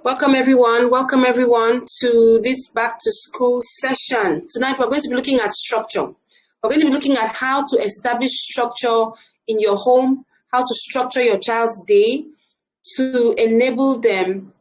Welcome everyone to this back to school session. Tonight we're going to be looking at structure. We're going to be looking at how to establish structure in your home, how to structure your child's day to enable them,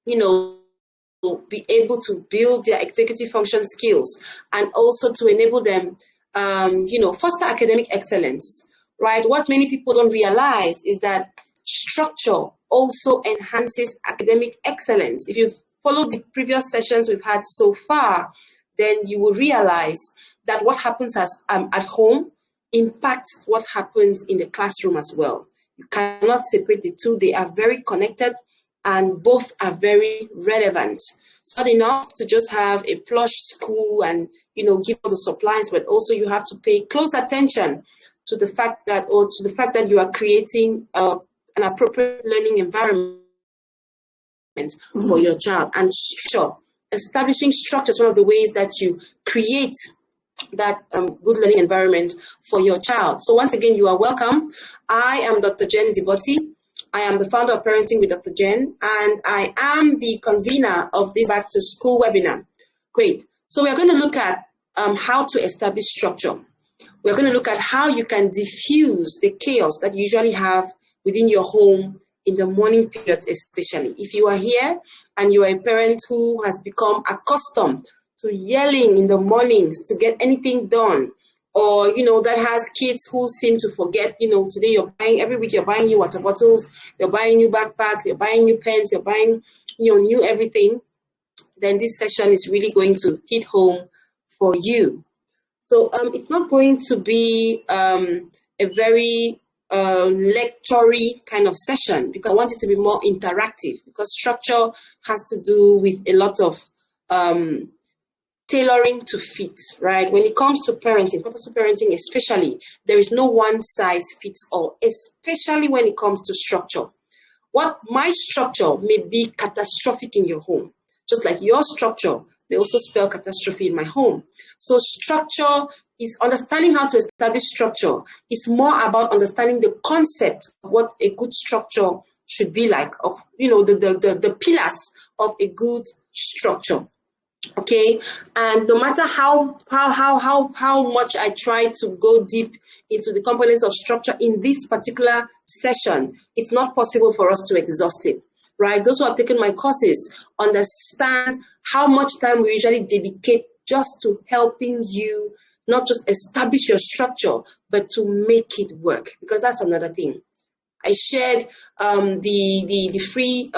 be able to build their executive function skills and also to enable them, foster academic excellence, right? What many people don't realize is that structure also enhances academic excellence. If you've followed the previous sessions we've had so far, then you will realize that what happens at home impacts what happens in the classroom as well. You cannot separate the two. They are very connected and both are very relevant. It's not enough to just have a plush school and give all the supplies, but also you have to pay close attention to the fact that you are creating an appropriate learning environment for your child. And establishing structure is one of the ways that you create that good learning environment for your child. So once again, you are welcome. I am Dr. Jen Devoti. I am the founder of Parenting with Dr. Jen, and I am the convener of this back to school webinar. Great. So we're going to look at how to establish structure. We're going to look at how you can diffuse the chaos that you usually have within your home in the morning period, especially. If you are here and you are a parent who has become accustomed to yelling in the mornings to get anything done, or that has kids who seem to forget, today every week you're buying new water bottles, you're buying new backpacks, you're buying new pens, you're buying new everything, then this session is really going to hit home for you. So it's not going to be a very lecture-y kind of session, because I want it to be more interactive, because structure has to do with a lot of tailoring to fit, right? When it comes to parenting, purposeful parenting especially, there is no one size fits all, especially when it comes to structure. What my structure may be catastrophic in your home, just like your structure may also spell catastrophe in my home. So structure is understanding how to establish structure. It's more about understanding the concept of what a good structure should be like, of the pillars of a good structure. Okay, and no matter how much I try to go deep into the components of structure in this particular session, it's not possible for us to exhaust it, right? Those who have taken my courses understand how much time we usually dedicate just to helping you not just establish your structure, but to make it work, because that's another thing. I shared the free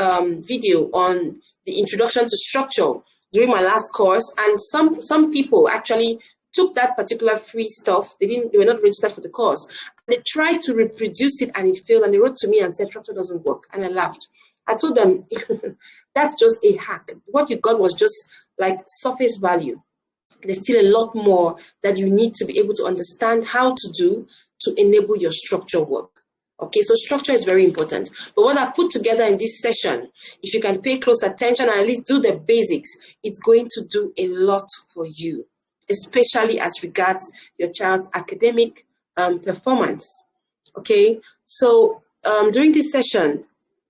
video on the introduction to structure during my last course, and some people actually took that particular free stuff. They were not registered for the course. They tried to reproduce it and it failed, and they wrote to me and said structure doesn't work, and I laughed. I told them that's just a hack. What you got was just like surface value. There's still a lot more that you need to be able to understand how to do to enable your structure work. Okay, so structure is very important. But what I put together in this session, if you can pay close attention and at least do the basics, it's going to do a lot for you, especially as regards your child's academic performance. Okay, so during this session,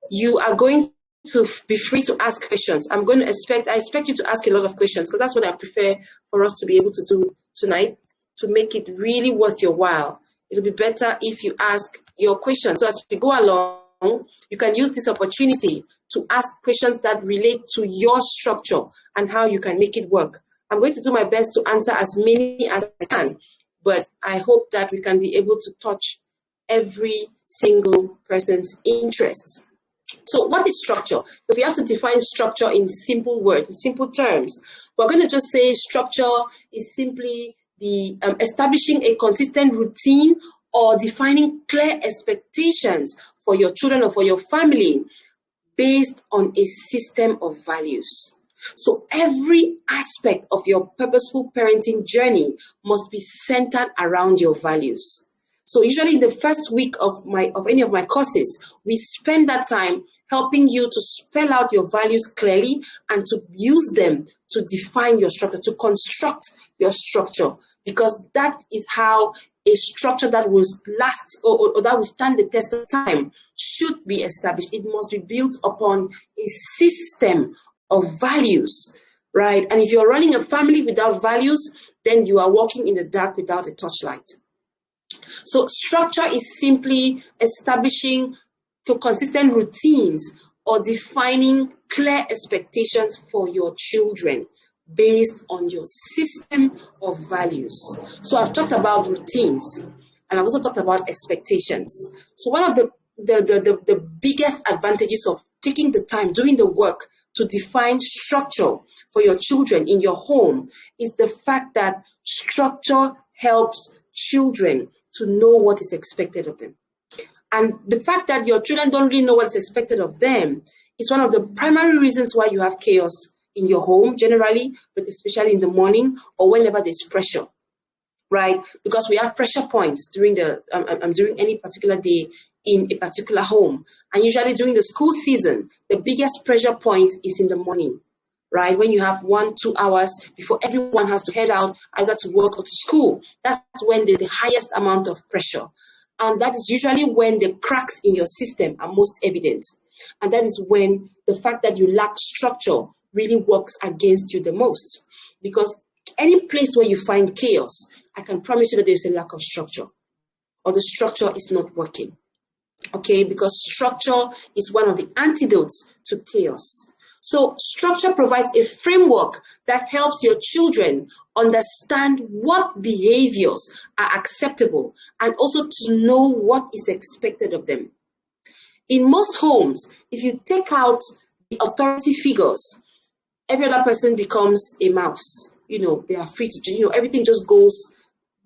you are going to be free to ask questions. I expect you to ask a lot of questions, because that's what I prefer for us to be able to do tonight, to make it really worth your while. It'll be better if you ask your questions. So as we go along, you can use this opportunity to ask questions that relate to your structure and how you can make it work. I'm going to do my best to answer as many as I can, but I hope that we can be able to touch every single person's interests. So what is structure? If we have to define structure in simple words, in simple terms, we're going to just say structure is simply the establishing a consistent routine or defining clear expectations for your children or for your family based on a system of values. So every aspect of your purposeful parenting journey must be centered around your values. So usually in the first week of any of my courses, we spend that time helping you to spell out your values clearly and to use them to define your structure, to construct your structure, because that is how a structure that will last or that will stand the test of time should be established. It must be built upon a system of values, right? And if you're running a family without values, then you are walking in the dark without a torchlight. So structure is simply establishing consistent routines or defining clear expectations for your children based on your system of values. So I've talked about routines and I've also talked about expectations. So one of the biggest advantages of taking the time, doing the work to define structure for your children in your home is the fact that structure helps children to know what is expected of them. And the fact that your children don't really know what is expected of them is one of the primary reasons why you have chaos in your home generally, but especially in the morning or whenever there's pressure, right? Because we have pressure points during during any particular day in a particular home. And usually during the school season, the biggest pressure point is in the morning, right? When you have 1-2 hours before everyone has to head out either to work or to school, that's when there's the highest amount of pressure. And that is usually when the cracks in your system are most evident. And that is when the fact that you lack structure really works against you the most. Because any place where you find chaos, I can promise you that there's a lack of structure or the structure is not working. Okay, because structure is one of the antidotes to chaos. So structure provides a framework that helps your children understand what behaviors are acceptable and also to know what is expected of them. In most homes, if you take out the authority figures, every other person becomes a mouse. They are free to do, everything just goes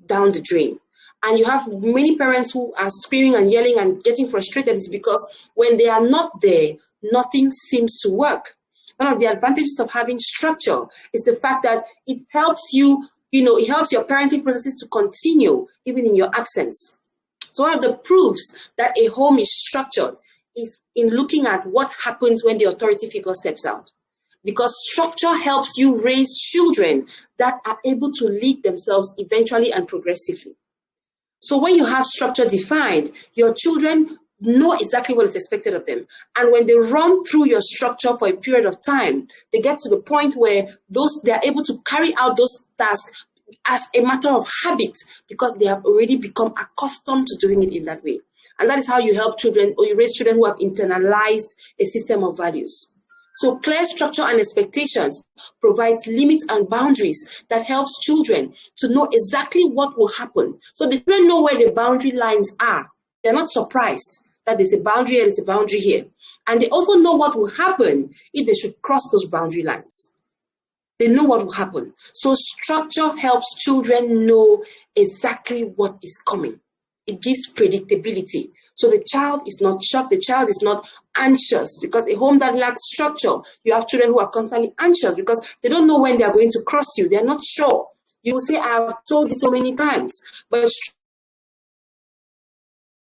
down the drain. And you have many parents who are screaming and yelling and getting frustrated. It's because when they are not there, nothing seems to work. One of the advantages of having structure is the fact that it helps you, it helps your parenting processes to continue even in your absence. So one of the proofs that a home is structured is in looking at what happens when the authority figure steps out. Because structure helps you raise children that are able to lead themselves eventually and progressively. So when you have structure defined, your children know exactly what is expected of them. And when they run through your structure for a period of time, they get to the point where they are able to carry out those tasks as a matter of habit because they have already become accustomed to doing it in that way. And that is how you help children, or you raise children who have internalized a system of values. So clear structure and expectations provides limits and boundaries that helps children to know exactly what will happen. So the children know where the boundary lines are. They're not surprised that there's a boundary here, there's a boundary here. And they also know what will happen if they should cross those boundary lines. They know what will happen. So structure helps children know exactly what is coming. It gives predictability. So the child is not shocked, the child is not anxious, because a home that lacks structure, you have children who are constantly anxious because they don't know when they are going to cross you. They're not sure. You will say, I have told you so many times, but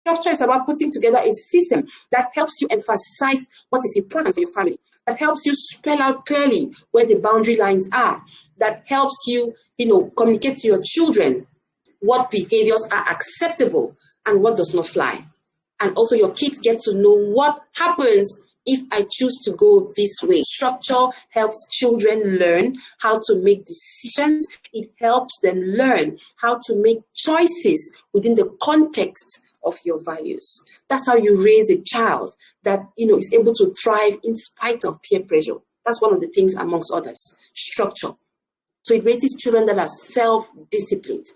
structure is about putting together a system that helps you emphasize what is important for your family, that helps you spell out clearly where the boundary lines are, that helps you, communicate to your children what behaviors are acceptable and what does not fly. And also your kids get to know what happens if I choose to go this way. Structure helps children learn how to make decisions. It helps them learn how to make choices within the context of your values. That's how you raise a child that is able to thrive in spite of peer pressure. That's one of the things amongst others. Structure. So it raises children that are self-disciplined.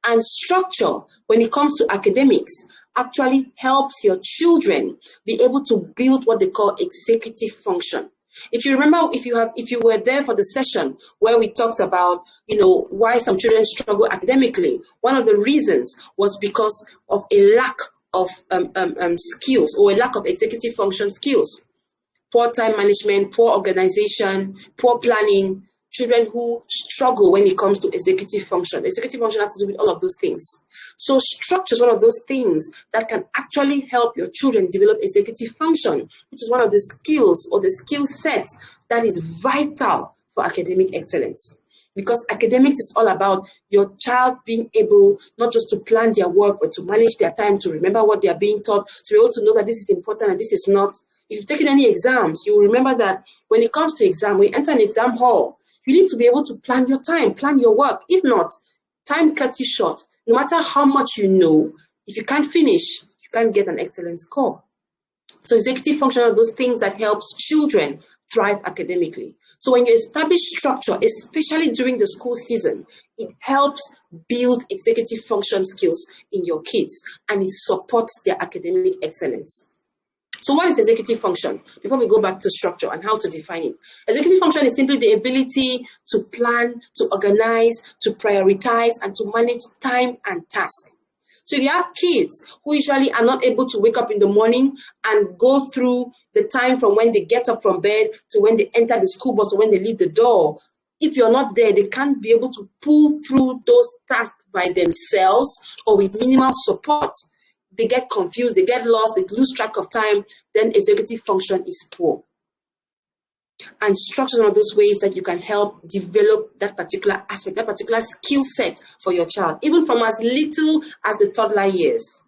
And structure, when it comes to academics, actually helps your children be able to build what they call executive function. If you remember, if you were there for the session where we talked about, why some children struggle academically, one of the reasons was because of a lack of skills or a lack of executive function skills. Poor time management, poor organization, poor planning. Children who struggle when it comes to executive function. Executive function has to do with all of those things. So structure is one of those things that can actually help your children develop executive function, which is one of the skills or the skill set that is vital for academic excellence. because academics is all about your child being able not just to plan their work, but to manage their time, to remember what they are being taught, to be able to know that this is important and this is not. If you've taken any exams, you will remember that when it comes to exam, when you enter an exam hall, you need to be able to plan your time, plan your work. If not, time cuts you short. No matter how much you know, if you can't finish, you can't get an excellent score. So executive function are those things that helps children thrive academically. So when you establish structure, especially during the school season, it helps build executive function skills in your kids and it supports their academic excellence. So what is executive function? Before we go back to structure and how to define it. Executive function is simply the ability to plan, to organize, to prioritize, and to manage time and task. So if you have kids who usually are not able to wake up in the morning and go through the time from when they get up from bed to when they enter the school bus or when they leave the door, if you're not there, they can't be able to pull through those tasks by themselves or with minimal support. They get confused, they get lost, they lose track of time, then executive function is poor. And structure are those ways that you can help develop that particular aspect, that particular skill set for your child, even from as little as the toddler years.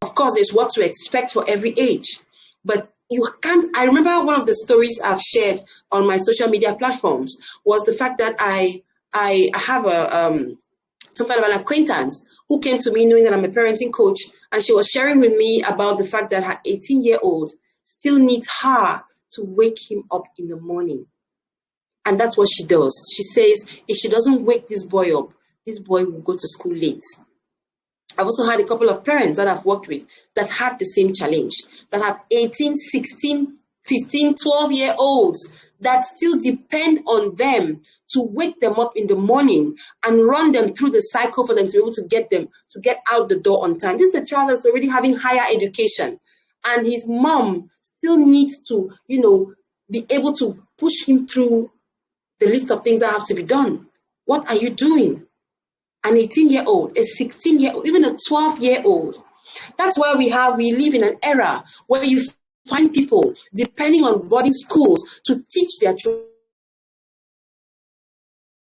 Of course, there's what to expect for every age, but you can't. I remember one of the stories I've shared on my social media platforms was the fact that I have some kind of an acquaintance who came to me knowing that I'm a parenting coach, and she was sharing with me about the fact that her 18-year-old still needs her to wake him up in the morning. And that's what she does. She says, if she doesn't wake this boy up, this boy will go to school late. I've also had a couple of parents that I've worked with that had the same challenge, that have 18, 16, 15, 12-year-olds that still depend on them to wake them up in the morning and run them through the cycle for them to be able to get them to get out the door on time. This is the child that's already having higher education, and his mom still needs to, be able to push him through the list of things that have to be done. What are you doing? An 18-year-old, a 16-year-old, even a 12-year-old. That's why we live in an era where you find people depending on boarding schools to teach their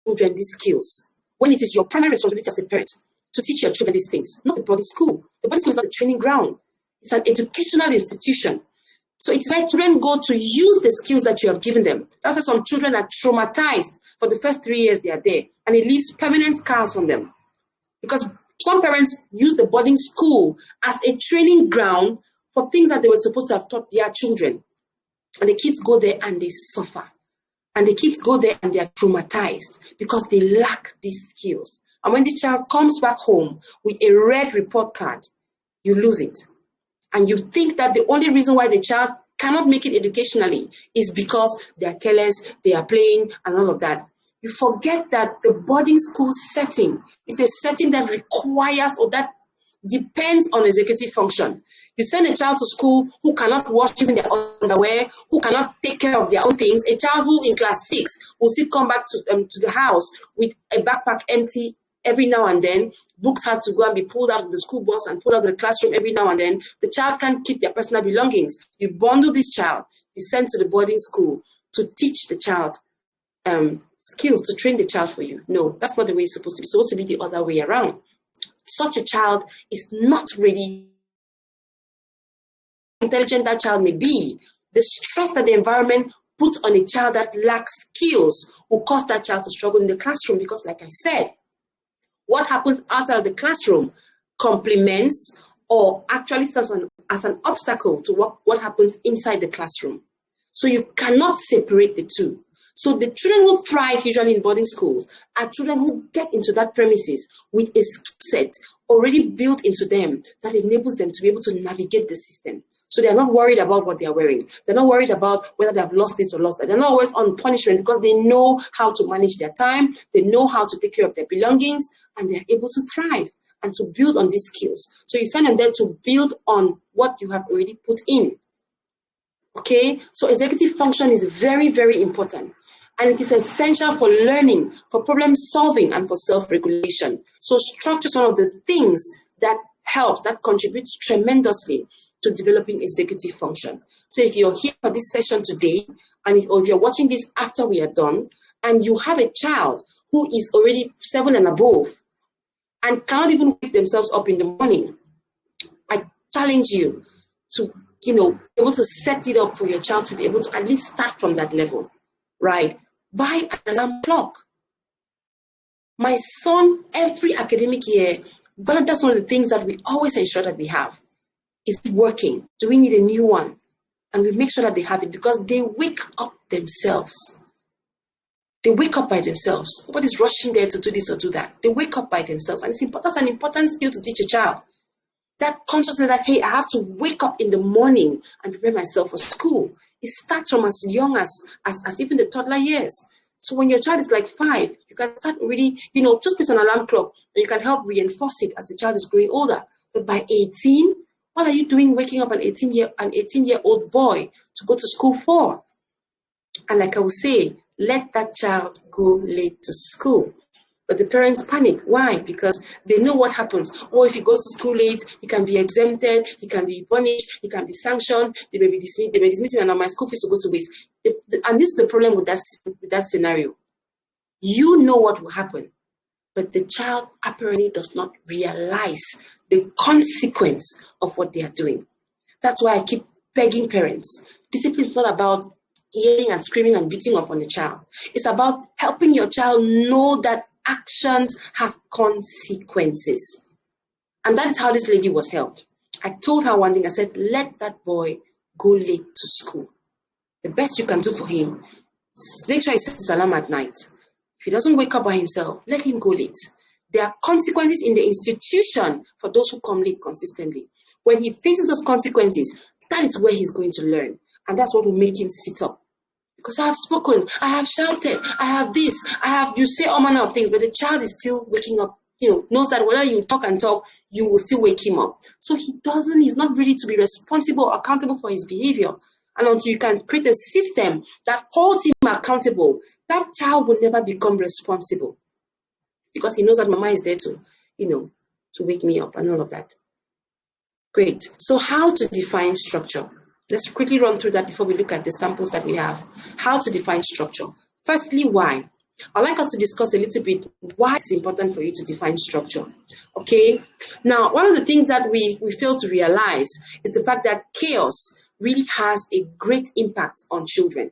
children these skills. When it is your primary responsibility as a parent to teach your children these things, not the boarding school. The boarding school is not a training ground. It's an educational institution. So it's like children go to use the skills that you have given them. That's why some children are traumatized for the first 3 years they are there, and it leaves permanent scars on them. Because some parents use the boarding school as a training ground for things that they were supposed to have taught their children. And the kids go there and they suffer. And the kids go there and they are traumatized because they lack these skills. And when this child comes back home with a red report card, you lose it. And you think that the only reason why the child cannot make it educationally is because they are careless, they are playing, and all of that. You forget that the boarding school setting is a setting that requires or that depends on executive function. You send a child to school who cannot wash even their underwear, who cannot take care of their own things. A child who in class 6 will still come back to the house with a backpack empty every now and then. Books have to go and be pulled out of the school bus and pulled out of the classroom every now and then. The child can't keep their personal belongings. You bundle this child, you send to the boarding school to teach the child skills, to train the child for you. No, that's not the way it's supposed to be. It's supposed to be the other way around. Such a child is not ready. Intelligent that child may be, the stress that the environment puts on a child that lacks skills will cause that child to struggle in the classroom, because like I said, what happens outside of the classroom complements or actually serves as an obstacle to what happens inside the classroom. So you cannot separate the two. So the children who thrive usually in boarding schools are children who get into that premises with a skill set already built into them that enables them to be able to navigate the system. So they're not worried about what they're wearing. They're not worried about whether they've lost this or lost that. They're not always on punishment because they know how to manage their time. They know how to take care of their belongings, and they're able to thrive and to build on these skills. So you send them there to build on what you have already put in. Okay, so executive function is very, very important. And it is essential for learning, for problem solving, and for self-regulation. So structure is one of the things that helps, that contributes tremendously to developing executive function. So if you're here for this session today, and if you're watching this after we are done, and you have a child who is already 7 and above and cannot even wake themselves up in the morning, I challenge you to, be able to set it up for your child to be able to at least start from that level, right? Buy an alarm clock. My son, every academic year, but that's one of the things that we always ensure that we have. Is it working? Do we need a new one? And we make sure that they have it because they wake up themselves. They wake up by themselves. Nobody's rushing there to do this or do that. They wake up by themselves. And that's an important skill to teach a child. That consciousness that, hey, I have to wake up in the morning and prepare myself for school. It starts from as young as even the toddler years. So when your child is like 5, you can start already, just place an alarm clock and you can help reinforce it as the child is growing older. But by 18, what are you doing waking up an 18-year-old boy to go to school for? And like I will say, let that child go late to school. But the parents panic. Why? Because they know what happens. Or if he goes to school late, he can be exempted, he can be punished, he can be sanctioned, they may dismiss him, and my school fees will go to waste. And this is the problem with that scenario. You know what will happen, but the child apparently does not realize the consequence of what they are doing. That's why I keep begging parents. Discipline is not about yelling and screaming and beating up on the child. It's about helping your child know that actions have consequences. And that is how this lady was helped. I told her one thing. I said, let that boy go late to school. The best you can do for him, make sure he sets his alarm at night. If he doesn't wake up by himself, let him go late. There are consequences in the institution for those who come late consistently. When he faces those consequences, that is where he's going to learn. And that's what will make him sit up. Because I have spoken, I have shouted, I have this, you say all manner of things, but the child is still waking up, knows that whether you talk and talk, you will still wake him up. So he's not ready to be responsible or accountable for his behavior. And until you can create a system that holds him accountable, that child will never become responsible. Because he knows that mama is there to, to wake me up and all of that. Great. So how to define structure? Let's quickly run through that before we look at the samples that we have. How to define structure. Firstly, why? I'd like us to discuss a little bit why it's important for you to define structure. Okay? Now, one of the things that we fail to realize is the fact that chaos really has a great impact on children.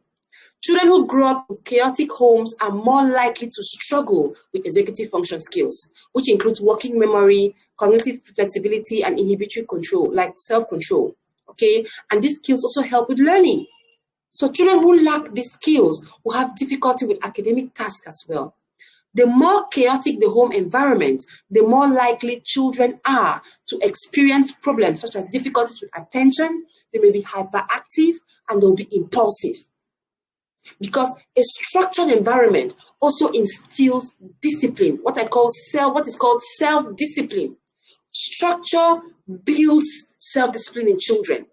Children who grow up in chaotic homes are more likely to struggle with executive function skills, which includes working memory, cognitive flexibility, and inhibitory control, like self-control. Okay, and these skills also help with learning. So children who lack these skills will have difficulty with academic tasks as well. The more chaotic the home environment, the more likely children are to experience problems such as difficulties with attention, they may be hyperactive, and they'll be impulsive. Because a structured environment also instills discipline, what is called self-discipline. Structure builds self-discipline in children.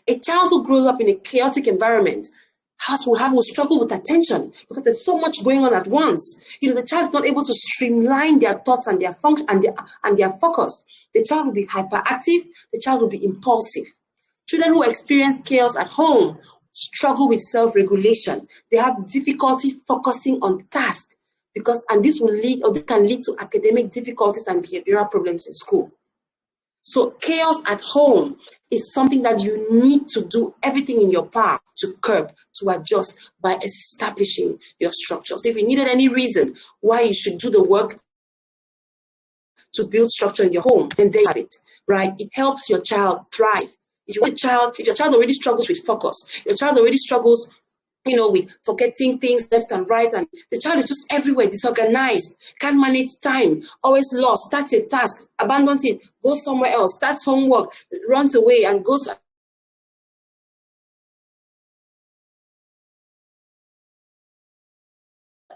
A child who grows up in a chaotic environment will struggle with attention because there's so much going on at once. The child is not able to streamline their thoughts and their function and their focus. The child will be hyperactive. The child will be impulsive. Children who experience chaos at home struggle with self-regulation. They have difficulty focusing on tasks and this can lead to academic difficulties and behavioral problems in school. So chaos at home is something that you need to do everything in your power to curb, to adjust by establishing your structure. So if you needed any reason why you should do the work to build structure in your home, then there you have it, right? It helps your child thrive. If your child already struggles with focus, your child already struggles with forgetting things left and right, and the child is just everywhere, disorganized, can't manage time, always lost, starts a task, abandons it, goes somewhere else, starts homework, runs away, and goes.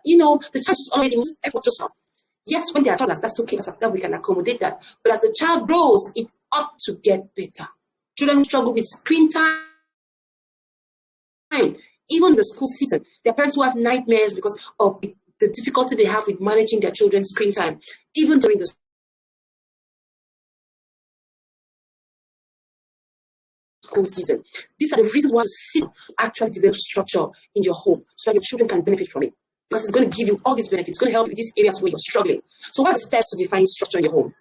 The child is already effort just now. Yes, when they are toddlers, that's okay, that we can accommodate that. But as the child grows, it ought to get better. Children who struggle with screen time, even the school season, there are parents who have nightmares because of the difficulty they have with managing their children's screen time, even during the school season. These are the reasons why you actually develop structure in your home so that your children can benefit from it. because it's going to give you all these benefits. It's going to help you in these areas where you're struggling. So what are the steps to define structure in your home?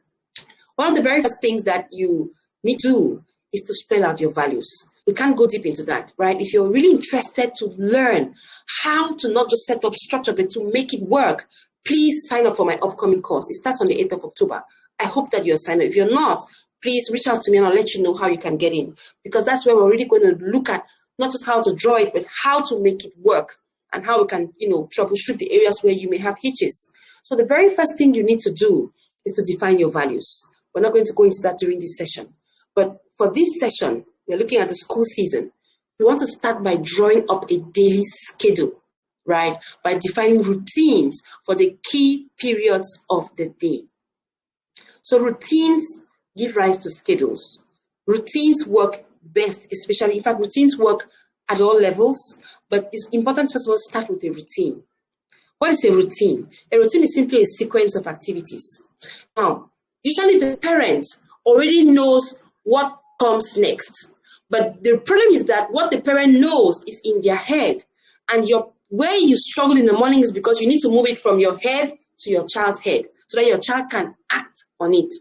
One of the very first things that you need to do is to spell out your values. We can't go deep into that, right? If you're really interested to learn how to not just set up structure, but to make it work, please sign up for my upcoming course. It starts on the 8th of October. I hope that you're signed up. If you're not, please reach out to me and I'll let you know how you can get in, because that's where we're really going to look at not just how to draw it, but how to make it work and how we can, troubleshoot the areas where you may have hitches. So the very first thing you need to do is to define your values. We're not going to go into that during this session. But for this session, we're looking at the school season. We want to start by drawing up a daily schedule, right? By defining routines for the key periods of the day. So routines give rise to schedules. Routines work best, especially, in fact, routines work at all levels, but it's important, first of all, start with a routine. What is a routine? A routine is simply a sequence of activities. Now, usually the parent already knows what comes next, but the problem is that what the parent knows is in their head, and where you struggle in the morning is because you need to move it from your head to your child's head so that your child can act on it.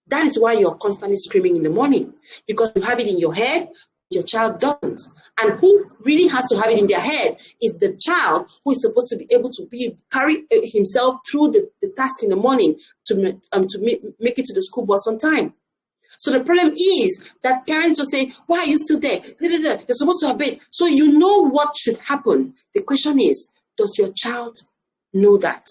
That is why you're constantly screaming in the morning, because you have it in your head, your child doesn't. And who really has to have it in their head is the child, who is supposed to be able to carry himself through the task in the morning to make it to the school bus on time. So the problem is that parents will say, why are you still there? They're supposed to have bed. So you know what should happen. The question is, does your child know that?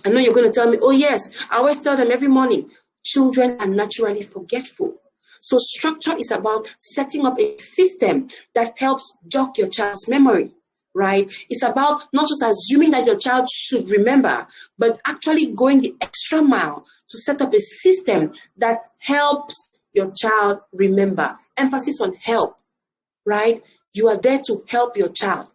I know you're going to tell me, oh yes, I always tell them every morning. Children are naturally forgetful. So structure is about setting up a system that helps jog your child's memory, right? It's about not just assuming that your child should remember, but actually going the extra mile to set up a system that helps your child remember. Emphasis on help, right? You are there to help your child.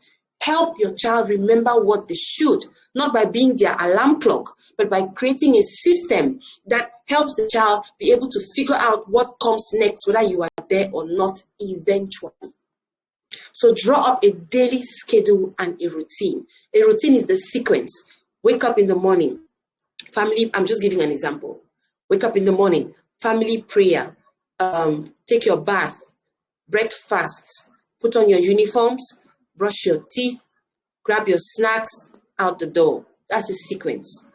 Help your child remember what they should, not by being their alarm clock, but by creating a system that helps the child be able to figure out what comes next, whether you are there or not eventually. So draw up a daily schedule and a routine. A routine is the sequence. Wake up in the morning. Family, I'm just giving an example. Wake up in the morning, family prayer, take your bath, breakfast, put on your uniforms, brush your teeth, grab your snacks, out the door. That's a sequence.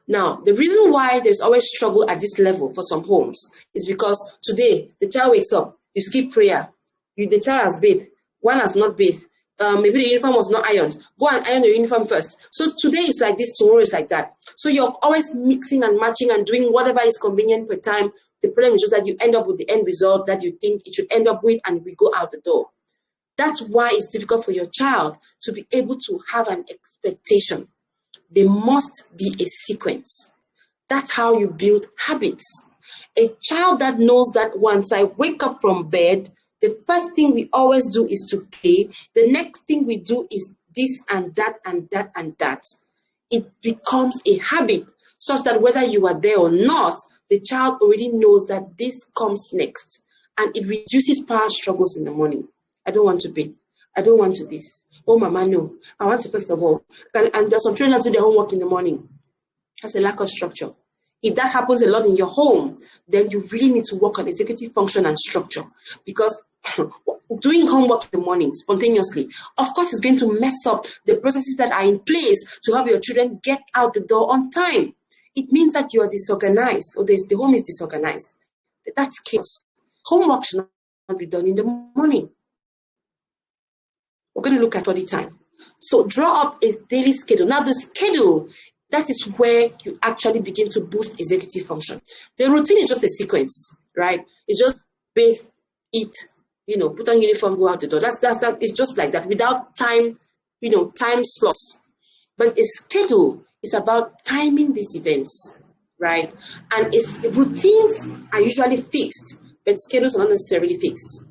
Now, the reason why there's always struggle at this level for some homes is because today the child wakes up, you skip prayer, the child has bathed, one has not bathed, maybe the uniform was not ironed. Go and iron your uniform first. So today is like this, tomorrow is like that. So you're always mixing and matching and doing whatever is convenient per time. The problem is just that you end up with the end result that you think it should end up with, and we go out the door. That's why it's difficult for your child to be able to have an expectation. There must be a sequence. That's how you build habits. A child that knows that once I wake up from bed, the first thing we always do is to pray. The next thing we do is this and that and that and that. It becomes a habit such that whether you are there or not, the child already knows that this comes next, and it reduces power struggles in the morning. I don't want to bathe. I don't want to this. Oh, mama, no. I want to, first of all. And there's some children that do their homework in the morning. That's a lack of structure. If that happens a lot in your home, then you really need to work on executive function and structure. Because doing homework in the morning spontaneously, of course, is going to mess up the processes that are in place to help your children get out the door on time. It means that you are disorganized, or the home is disorganized. That's chaos. Homework should not be done in the morning. We're going to look at all the time. So draw up a daily schedule. Now the schedule, that is where you actually begin to boost executive function. The routine is just a sequence, right? It's just bathe, eat, put on uniform, go out the door. That's it's just like that, without time, time slots. But a schedule is about timing these events, right? And its routines are usually fixed, but schedules are not necessarily fixed.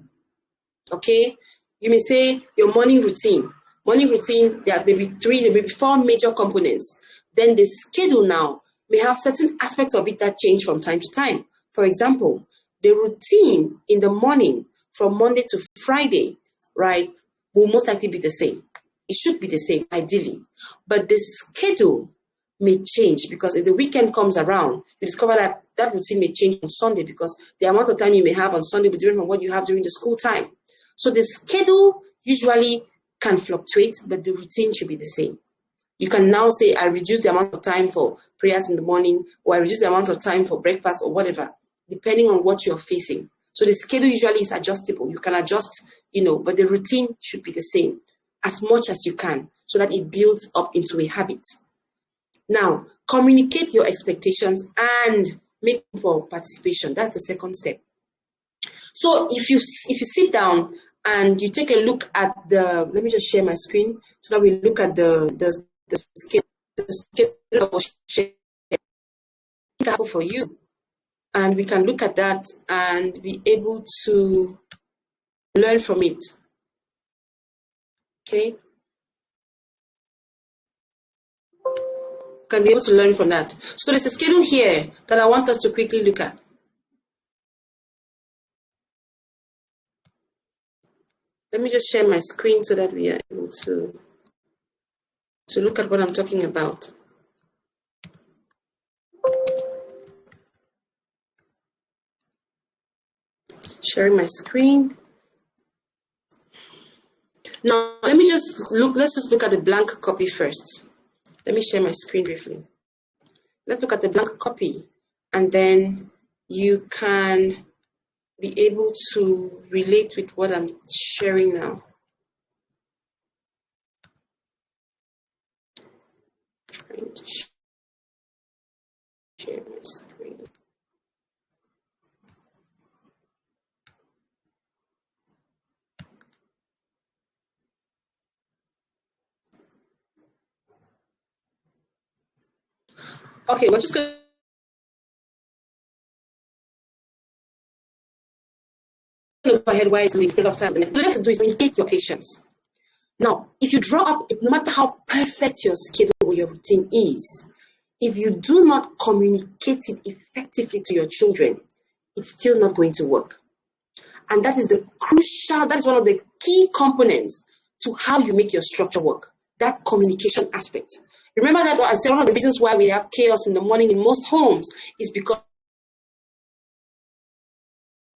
Okay? You may say your morning routine. Morning routine, there may be 4 major components. Then the schedule now may have certain aspects of it that change from time to time. For example, the routine in the morning from Monday to Friday, right, will most likely be the same. It should be the same, ideally. But the schedule may change, because if the weekend comes around, you discover that that routine may change on Sunday, because the amount of time you may have on Sunday will be different from what you have during the school time. So the schedule usually can fluctuate, but the routine should be the same. You can now say, I reduce the amount of time for prayers in the morning, or I reduce the amount of time for breakfast, or whatever, depending on what you're facing. So the schedule usually is adjustable. You can adjust, but the routine should be the same as much as you can, so that it builds up into a habit. Now, communicate your expectations and make room for participation. That's the second step. So if you sit down and you take a look at let me just share my screen so that we look at the schedule for you, and we can look at that and be able to learn from it. Okay, can be able to learn from that. So there's a schedule here that I want us to quickly look at. Let me just share my screen so that we are able to look at what I'm talking about. Sharing my screen. Now, let's just look at the blank copy first. Let me share my screen briefly. Let's look at the blank copy, and then you can be able to relate with what I'm sharing now. Trying to share my screen. Okay, we're just going to go ahead while it's a bit of time. The next to do is indicate your patience. Now, if you draw up, no matter how perfect your schedule or your routine is, if you do not communicate it effectively to your children, it's still not going to work. And that is that is one of the key components to how you make your structure work, that communication aspect. Remember that I said one of the reasons why we have chaos in the morning in most homes is because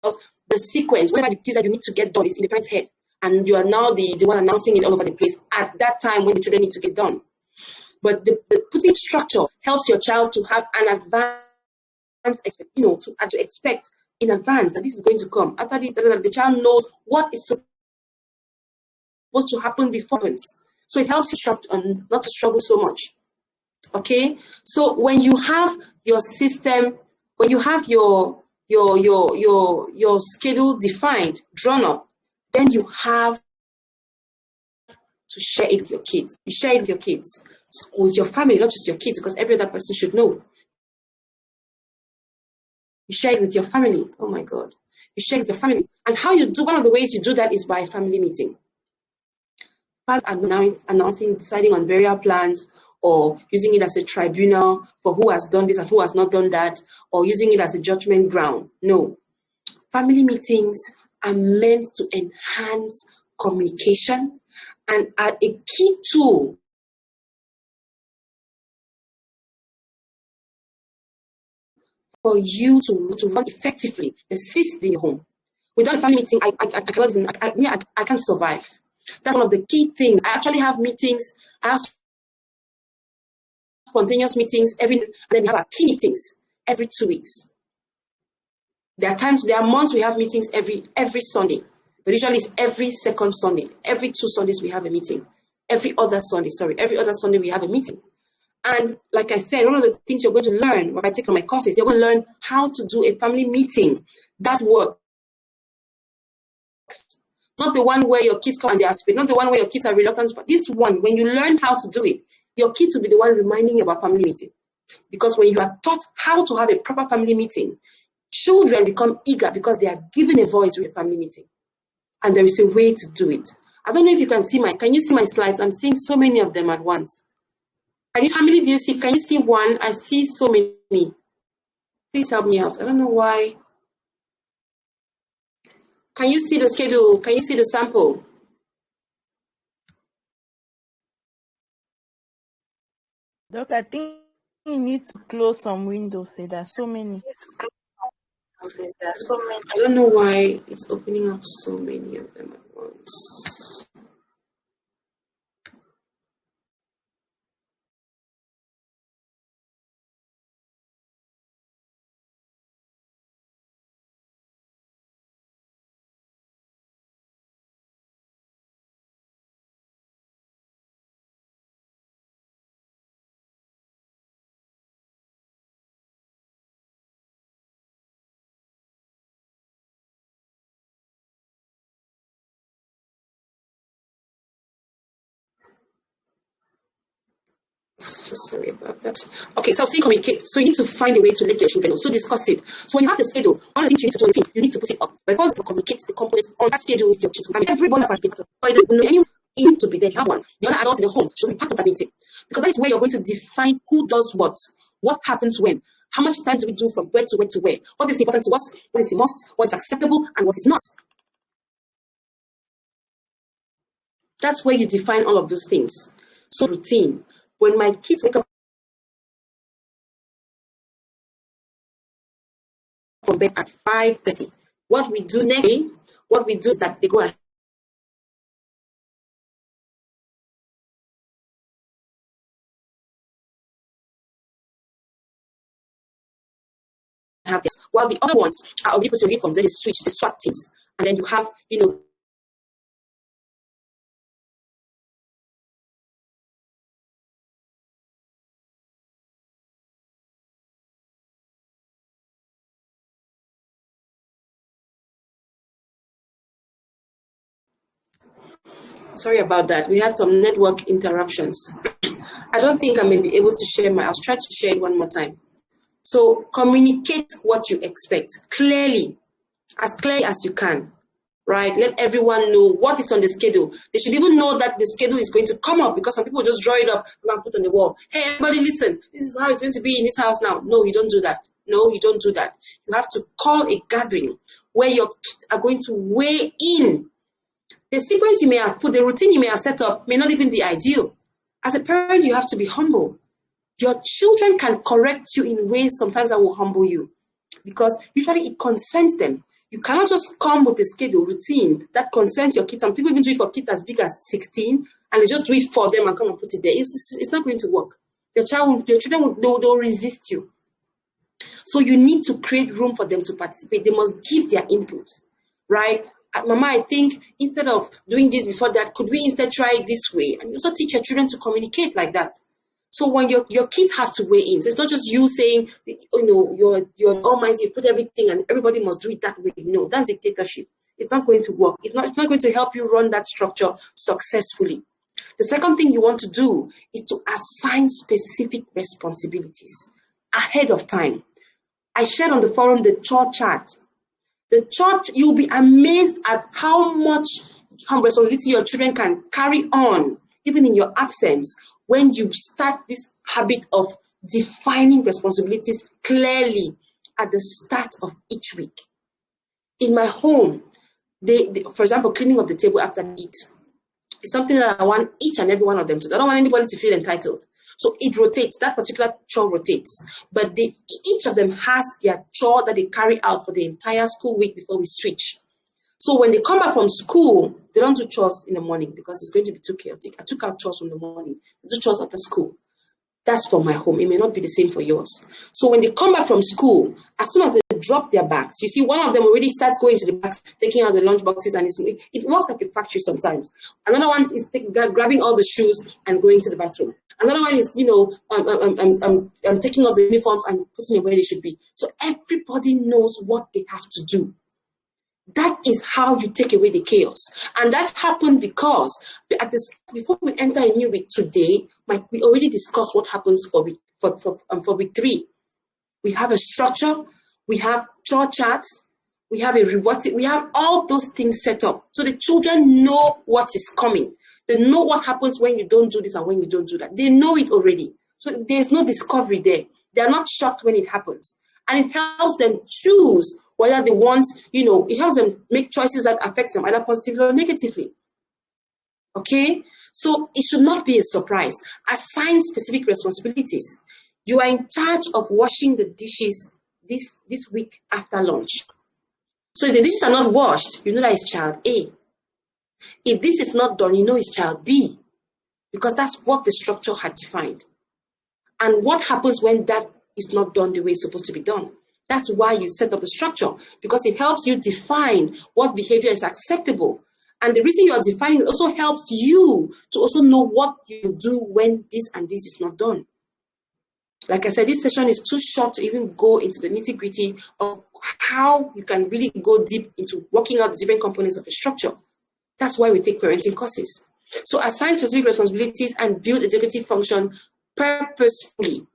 the sequence, whatever it is that you need to get done, is in the parent's head. And you are now the one announcing it all over the place at that time when the children need to get done. But the putting structure helps your child to have an advanced to expect in advance that this is going to come. After this, the child knows what is supposed to happen before it happens. So it helps you not to struggle so much. Okay? So when you have your system, when you have your schedule defined, drawn up, then you have to share it with your kids. You share it with your kids, with your family, not just your kids, because every other person should know. You share it with your family. Oh my God. You share it with your family. And how you do, one of the ways you do that is by family meeting. Announcing, deciding on burial plans, or using it as a tribunal for who has done this and who has not done that, or using it as a judgment ground. No. Family meetings are meant to enhance communication and are a key tool for you to run effectively the system in your home. Without a family meeting, I cannot even, I can't survive. That's one of the key things. I actually have meetings. I have spontaneous meetings and then we have our key meetings every 2 weeks. There are months we have meetings every Sunday, but usually it's every second Sunday. Every 2 Sundays we have a meeting. Every other Sunday we have a meeting. And like I said, one of the things you're going to learn when I take on my courses, you're going to learn how to do a family meeting that works. Not the one where your kids come and they are not the one where your kids are reluctant, but this one, when you learn how to do it, your kids will be the one reminding you about family meeting. Because when you are taught how to have a proper family meeting, children become eager because they are given a voice with a family meeting. And there is a way to do it. I don't know if you can see can you see my slides? I'm seeing so many of them at once. How many do you see? Can you see one? I see so many. Please help me out. I don't know why. Can you see the schedule? Can you see the sample? Doc, I think you need to close some windows. There's so many. I don't know why it's opening up so many of them at once. So sorry about that. Okay, so see, communicate. So you need to find a way to let your children also discuss it. So when you have the schedule, one of the things you need to do on the team, you need to put it up. But if to communicate the components on that schedule with your kids, everybody participates. Or you don't know any need to be there. You have one. The other adults in the home should be part of that meeting. Because that is where you're going to define who does what happens when, how much time do we do from where to where to where, what is important to us, what is a must, what is acceptable, and what is not. That's where you define all of those things. So routine. When my kids wake up from bed at 5:30, what we do next day, what we do is that they go and have this, while the other ones are already put away from there, they switch, they swap teams, and then you have, sorry about that. We had some network interruptions. I don't think I may be able to share I'll try to share it one more time. So communicate what you expect clearly as you can, right? Let everyone know what is on the schedule. They should even know that the schedule is going to come up, because some people just draw it up and put on the wall. Hey, everybody listen, this is how it's going to be in this house now. No, you don't do that. No, you don't do that. You have to call a gathering where your kids are going to weigh in. The sequence you may have put, the routine you may have set up may not even be ideal. As a parent, you have to be humble. Your children can correct you in ways sometimes that will humble you, because usually it concerns them. You cannot just come with a schedule routine that concerns your kids. Some people even do it for kids as big as 16, and they just do it for them and come and put it there. It's not going to work. Your children will resist you. So you need to create room for them to participate. They must give their input, right? Mama, I think instead of doing this before that, could we instead try it this way? And you also teach your children to communicate like that. So when your kids have to weigh in, so it's not just you saying, you're almighty, you put everything and everybody must do it that way. No, that's dictatorship. It's not going to work. It's not going to help you run that structure successfully. The second thing you want to do is to assign specific responsibilities ahead of time. I shared on the forum the chore chart. The church, you'll be amazed at how much responsibility your children can carry on, even in your absence, when you start this habit of defining responsibilities clearly at the start of each week. In my home, for example, cleaning up the table after they eat is something that I want each and every one of them to do. I don't want anybody to feel entitled. So it rotates, that particular chore rotates. But each of them has their chore that they carry out for the entire school week before we switch. So when they come back from school, they don't do chores in the morning because it's going to be too chaotic. I took out chores from the morning. I do chores after school. That's for my home. It may not be the same for yours. So when they come back from school, as soon as they drop their bags, you see one of them already starts going to the bags, taking out the lunch boxes, and it works like a factory sometimes. Another one is grabbing all the shoes and going to the bathroom. Another one is, taking off the uniforms and putting them where they should be. So everybody knows what they have to do. That is how you take away the chaos. And that happened because before we enter a new week today, we already discussed what happens for week 3. We have a structure, we have chore charts, we have a reward, we have all those things set up. So the children know what is coming. They know what happens when you don't do this and when you don't do that. They know it already. So there's no discovery there. They are not shocked when it happens. And it helps them choose whether they want, it helps them make choices that affect them either positively or negatively. Okay? So it should not be a surprise. Assign specific responsibilities. You are in charge of washing the dishes this week after lunch. So if the dishes are not washed, you know that it's child A. If this is not done, you know it's child B, because that's what the structure had defined. And what happens when that is not done the way it's supposed to be done? That's why you set up the structure, because it helps you define what behavior is acceptable. And the reason you are defining it also helps you to also know what you do when this and this is not done. Like I said, this session is too short to even go into the nitty-gritty of how you can really go deep into working out the different components of a structure. That's why we take parenting courses. So assign specific responsibilities and build executive function purposefully.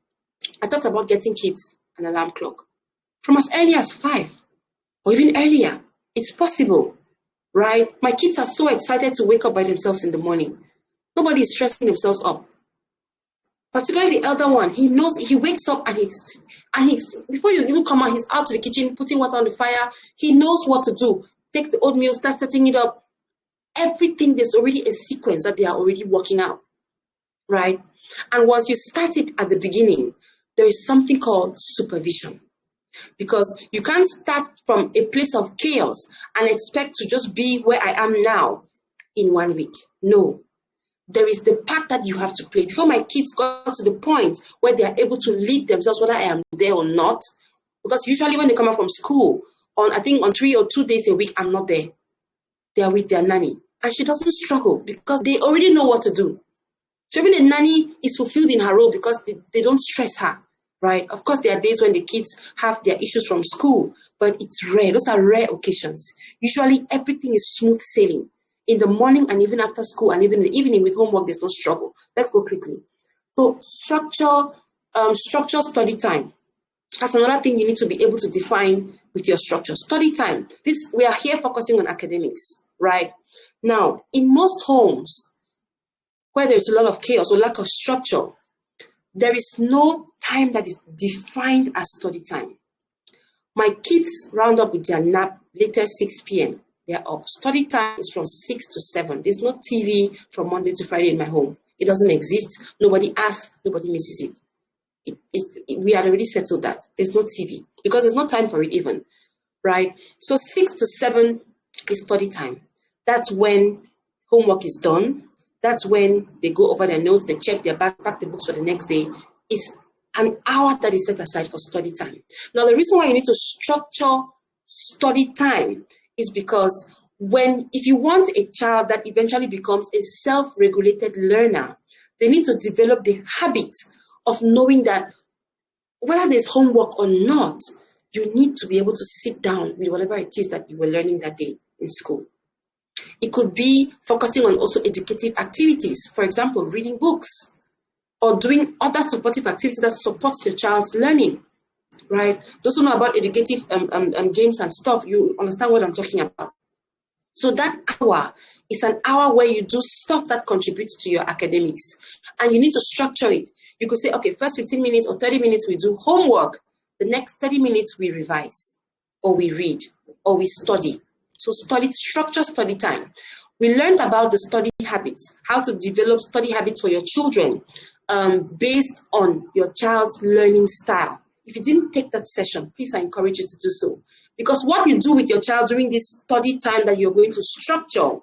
I talked about getting kids an alarm clock from as early as 5 or even earlier. It's possible, right? My kids are so excited to wake up by themselves in the morning. Nobody is stressing themselves up. Particularly the elder one, he knows, he wakes up and he's before you even come out, he's out to the kitchen, putting water on the fire. He knows what to do. Takes the oatmeal, starts setting it up. Everything, there's already a sequence that they are already working out, right? And once you start it at the beginning, there is something called supervision, because you can't start from a place of chaos and expect to just be where I am now in 1 week. No, there is the part that you have to play. Before my kids got to the point where they are able to lead themselves, whether I am there or not, because usually when they come out from school, I think on 3 or 2 days a week, I'm not there. They are with their nanny. And she doesn't struggle because they already know what to do. So even the nanny is fulfilled in her role because they don't stress her, right? Of course, there are days when the kids have their issues from school, but it's rare. Those are rare occasions. Usually everything is smooth sailing. In the morning and even after school and even in the evening with homework, there's no struggle. Let's go quickly. So structure study time. That's another thing you need to be able to define with your structure. Study time. We are here focusing on academics, right? Now, in most homes where there's a lot of chaos or lack of structure, there is no time that is defined as study time. My kids round up with their nap later 6 p.m. They're up. Study time is from 6 to 7. There's no TV from Monday to Friday in my home. It doesn't exist. Nobody asks, nobody misses it. We had already settled that. There's no TV because there's no time for it even, right? So 6 to 7 is study time. That's when homework is done. That's when they go over their notes, they check their back, pack the books for the next day. It's an hour that is set aside for study time. Now, the reason why you need to structure study time is because if you want a child that eventually becomes a self-regulated learner, they need to develop the habit of knowing that whether there's homework or not, you need to be able to sit down with whatever it is that you were learning that day in school. It could be focusing on also educative activities, for example, reading books or doing other supportive activities that supports your child's learning, right? Those who know about educative games and stuff, you understand what I'm talking about. So that hour is an hour where you do stuff that contributes to your academics, and you need to structure it. You could say, okay, first 15 minutes or 30 minutes we do homework. The next 30 minutes we revise or we read or we study. So structure study time. We learned about the study habits, how to develop study habits for your children based on your child's learning style. If you didn't take that session, please, I encourage you to do so. Because what you do with your child during this study time that you're going to structure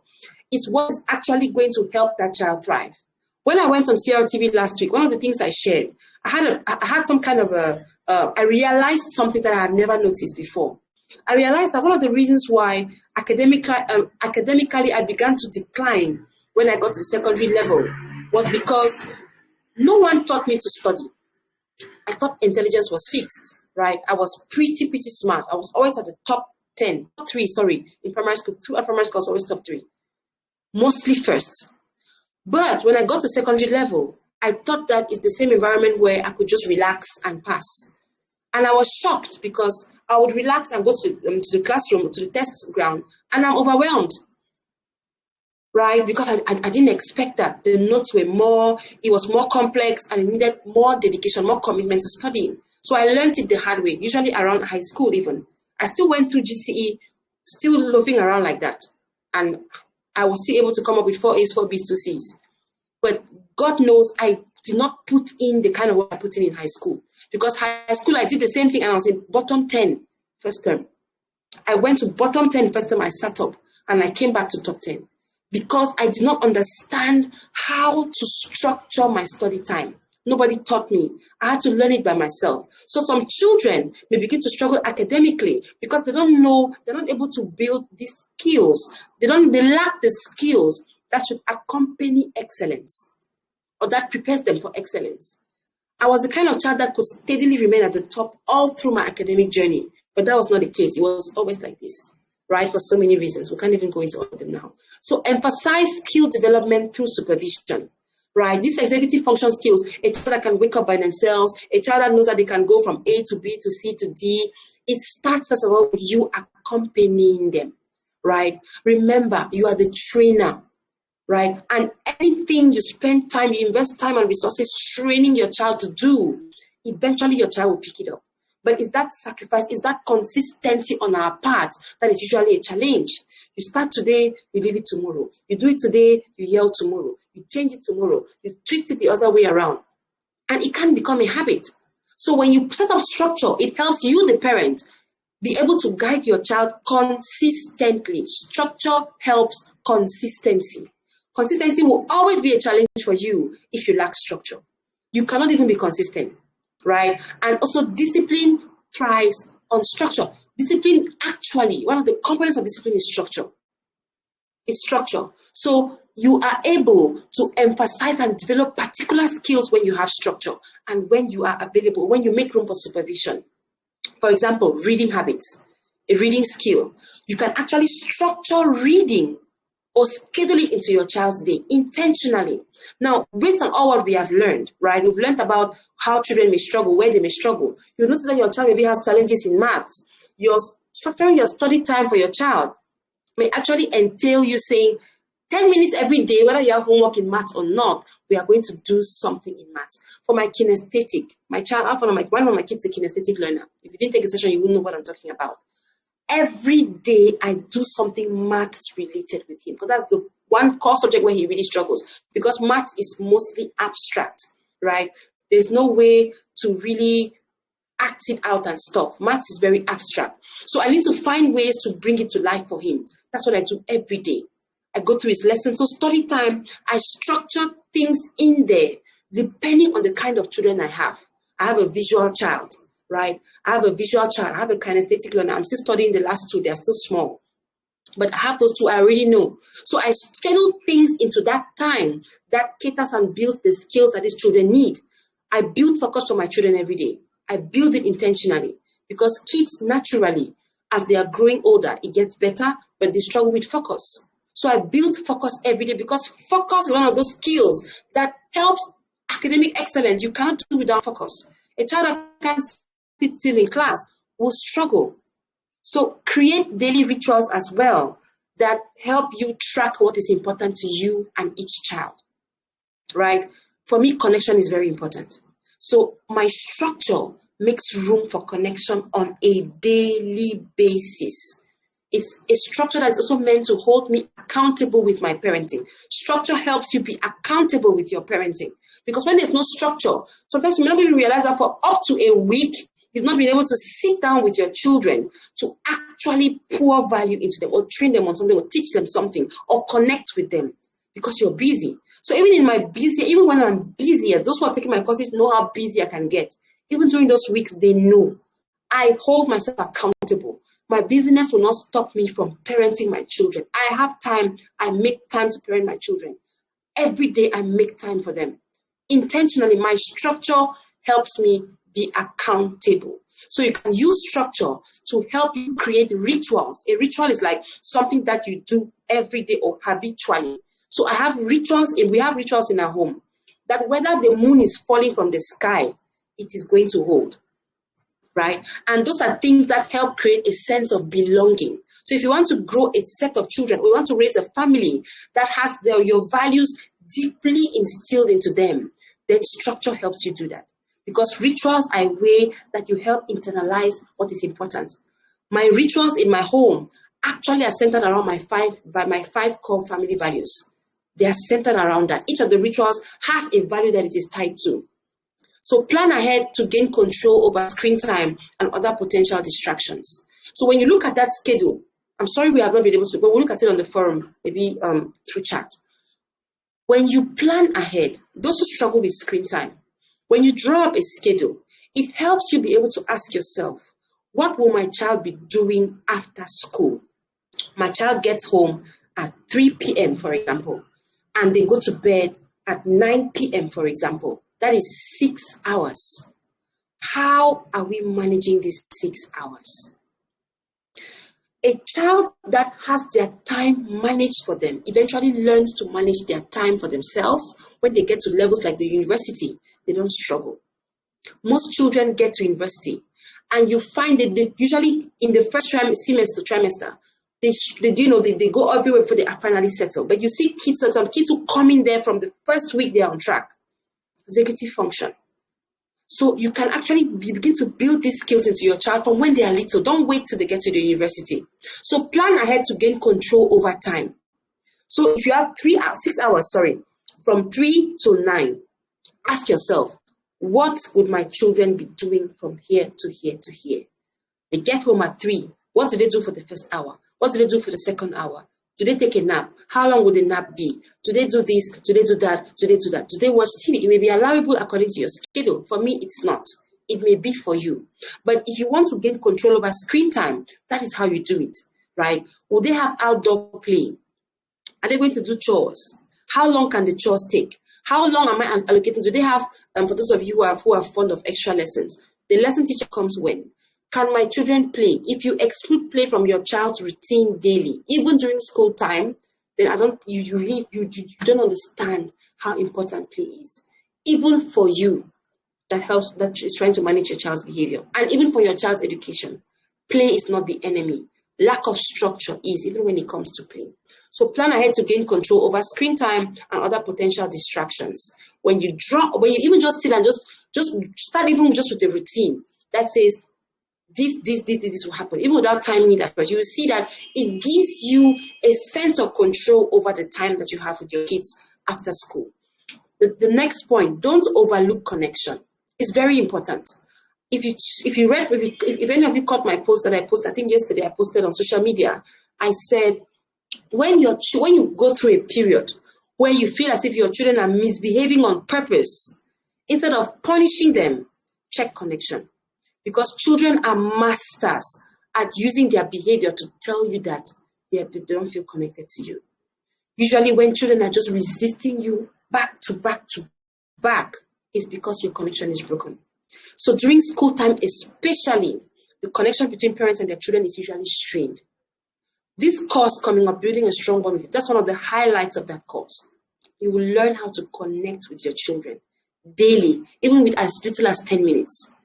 is what is actually going to help that child thrive. When I went on CRTV last week, one of the things I shared, I had some kind of I realized something that I had never noticed before. I realized that one of the reasons why academically I began to decline when I got to the secondary level was because no one taught me to study. I thought intelligence was fixed, right? I was pretty smart. I was always at the top 3, in primary school. Throughout primary school, I was always top 3, mostly first. But when I got to secondary level, I thought that it's the same environment where I could just relax and pass. And I was shocked because I would relax and go to the classroom, to the test ground, and I'm overwhelmed, right? Because I didn't expect that. The notes were it was more complex, and it needed more dedication, more commitment to studying. So I learned it the hard way, usually around high school even. I still went through GCE, still loafing around like that. And I was still able to come up with 4 A's, 4 B's, 2 C's. But God knows I did not put in the kind of work I put in high school. Because high school, I did the same thing and I was in bottom 10 first term. I went to bottom 10 first time I sat up and I came back to top 10 because I did not understand how to structure my study time. Nobody taught me. I had to learn it by myself. So some children may begin to struggle academically because they don't know, they're not able to build these skills. They lack the skills that should accompany excellence or that prepares them for excellence. I was the kind of child that could steadily remain at the top all through my academic journey, but that was not the case. It was always like this, right? For so many reasons. We can't even go into all of them now. So emphasize skill development through supervision, right? These executive function skills, a child that can wake up by themselves, a child that knows that they can go from A to B to C to D. It starts, first of all, with you accompanying them, right? Remember, you are the trainer. Right? And anything you spend time, you invest time and resources training your child to do, eventually your child will pick it up. But is that sacrifice, is that consistency on our part that is usually a challenge? You start today, you leave it tomorrow. You do it today, you yell tomorrow. You change it tomorrow. You twist it the other way around. And it can become a habit. So when you set up structure, it helps you, the parent, be able to guide your child consistently. Structure helps consistency. Consistency will always be a challenge for you if you lack structure. You cannot even be consistent, right? And also discipline thrives on structure. Discipline, actually, one of the components of discipline is structure. It's structure. So you are able to emphasize and develop particular skills when you have structure and when you are available, when you make room for supervision. For example, reading habits, a reading skill. You can actually structure reading or schedule it into your child's day intentionally. Now, based on all what we have learned, right? We've learned about how children may struggle, where they may struggle. You notice that your child maybe has challenges in maths. You're structuring your study time for your child may actually entail you saying, 10 minutes every day, whether you have homework in maths or not, we are going to do something in maths. For my kinesthetic, my child, one of my kids is a kinesthetic learner. If you didn't take a session, you wouldn't know what I'm talking about. Every day I do something maths related with him, because that's the one core subject where he really struggles, because maths is mostly abstract, right? There's no way to really act it out and stuff. Maths is very abstract. So I need to find ways to bring it to life for him. That's what I do every day. I go through his lessons. So study time, I structure things in there depending on the kind of children I have. I have a visual child, right? I have a kinesthetic learner. I'm still studying the last two. They're still small. But I have those two, I already know. So I schedule things into that time that caters and builds the skills that these children need. I build focus for my children every day. I build it intentionally because kids naturally, as they are growing older, it gets better, but they struggle with focus. So I build focus every day because focus is one of those skills that helps academic excellence. You cannot do without focus. A child that can't sit still in class will struggle. So create daily rituals as well that help you track what is important to you and each child, right? For me, connection is very important. So my structure makes room for connection on a daily basis. It's a structure that is also meant to hold me accountable with my parenting. Structure helps you be accountable with your parenting. Because when there's no structure, sometimes you may not even realize that for up to a week, you've not been able to sit down with your children to actually pour value into them or train them on something or teach them something or connect with them because you're busy. So even when I'm busy, as those who have taken my courses know how busy I can get, even during those weeks, they know. I hold myself accountable. My busyness will not stop me from parenting my children. I have time. I make time to parent my children. Every day I make time for them. Intentionally, my structure helps me be accountable. So you can use structure to help you create rituals. A ritual is like something that you do every day or habitually. So we have rituals in our home that whether the moon is falling from the sky, it is going to hold, right? And those are things that help create a sense of belonging. So if you want to grow a set of children, we want to raise a family that has your values deeply instilled into them, then structure helps you do that. Because rituals are a way that you help internalize what is important. My rituals in my home actually are centered around my five core family values. They are centered around that. Each of the rituals has a value that it is tied to. So plan ahead to gain control over screen time and other potential distractions. So when you look at that schedule, I'm sorry we have not been able to, but we'll look at it on the forum, maybe through chat. When you plan ahead, those who struggle with screen time, when you draw up a schedule, it helps you be able to ask yourself, what will my child be doing after school? My child gets home at 3 p.m., for example, and they go to bed at 9 p.m., for example. That is 6 hours. How are we managing these 6 hours? A child that has their time managed for them eventually learns to manage their time for themselves. When they get to levels like the university, they don't struggle. Most children get to university, and you find that they usually in the first trimester, they go everywhere before they are finally settled. But you see some kids who come in there from the first week they are on track. Executive function. So you can actually begin to build these skills into your child from when they are little. Don't wait till they get to the university. So plan ahead to gain control over time. So if you have 6 hours, from 3 to 9, ask yourself, what would my children be doing from here to here to here? They get home at 3. What do they do for the first hour? What do they do for the second hour? Do they take a nap? How long would the nap be? Do they do this? Do they do that? Do they do that? Do they watch TV? It may be allowable according to your schedule. For me, it's not. It may be for you. But if you want to gain control over screen time, that is how you do it, right? Will they have outdoor play? Are they going to do chores? How long can the chores take? How long am I allocating? Do they have, for those of you who are fond of extra lessons, the lesson teacher comes when? Can my children play? If you exclude play from your child's routine daily, even during school time, then you don't understand how important play is. Even for you, that is trying to manage your child's behavior, and even for your child's education, play is not the enemy. Lack of structure is, even when it comes to play. So plan ahead to gain control over screen time and other potential distractions. When you even just sit and just start even just with a routine that says, this will happen, even without timing it at first, you will see that it gives you a sense of control over the time that you have with your kids after school. The next point, don't overlook connection. It's very important. If any of you caught my post that I posted, I think yesterday I posted on social media, I said, when you go through a period where you feel as if your children are misbehaving on purpose, instead of punishing them, check connection. Because children are masters at using their behavior to tell you that they don't feel connected to you. Usually when children are just resisting you back to back to back, it's because your connection is broken. So during school time especially, the connection between parents and their children is usually strained. This course coming up, Building a Strong Bond, that's one of the highlights of that course. You will learn how to connect with your children daily, even with as little as 10 minutes.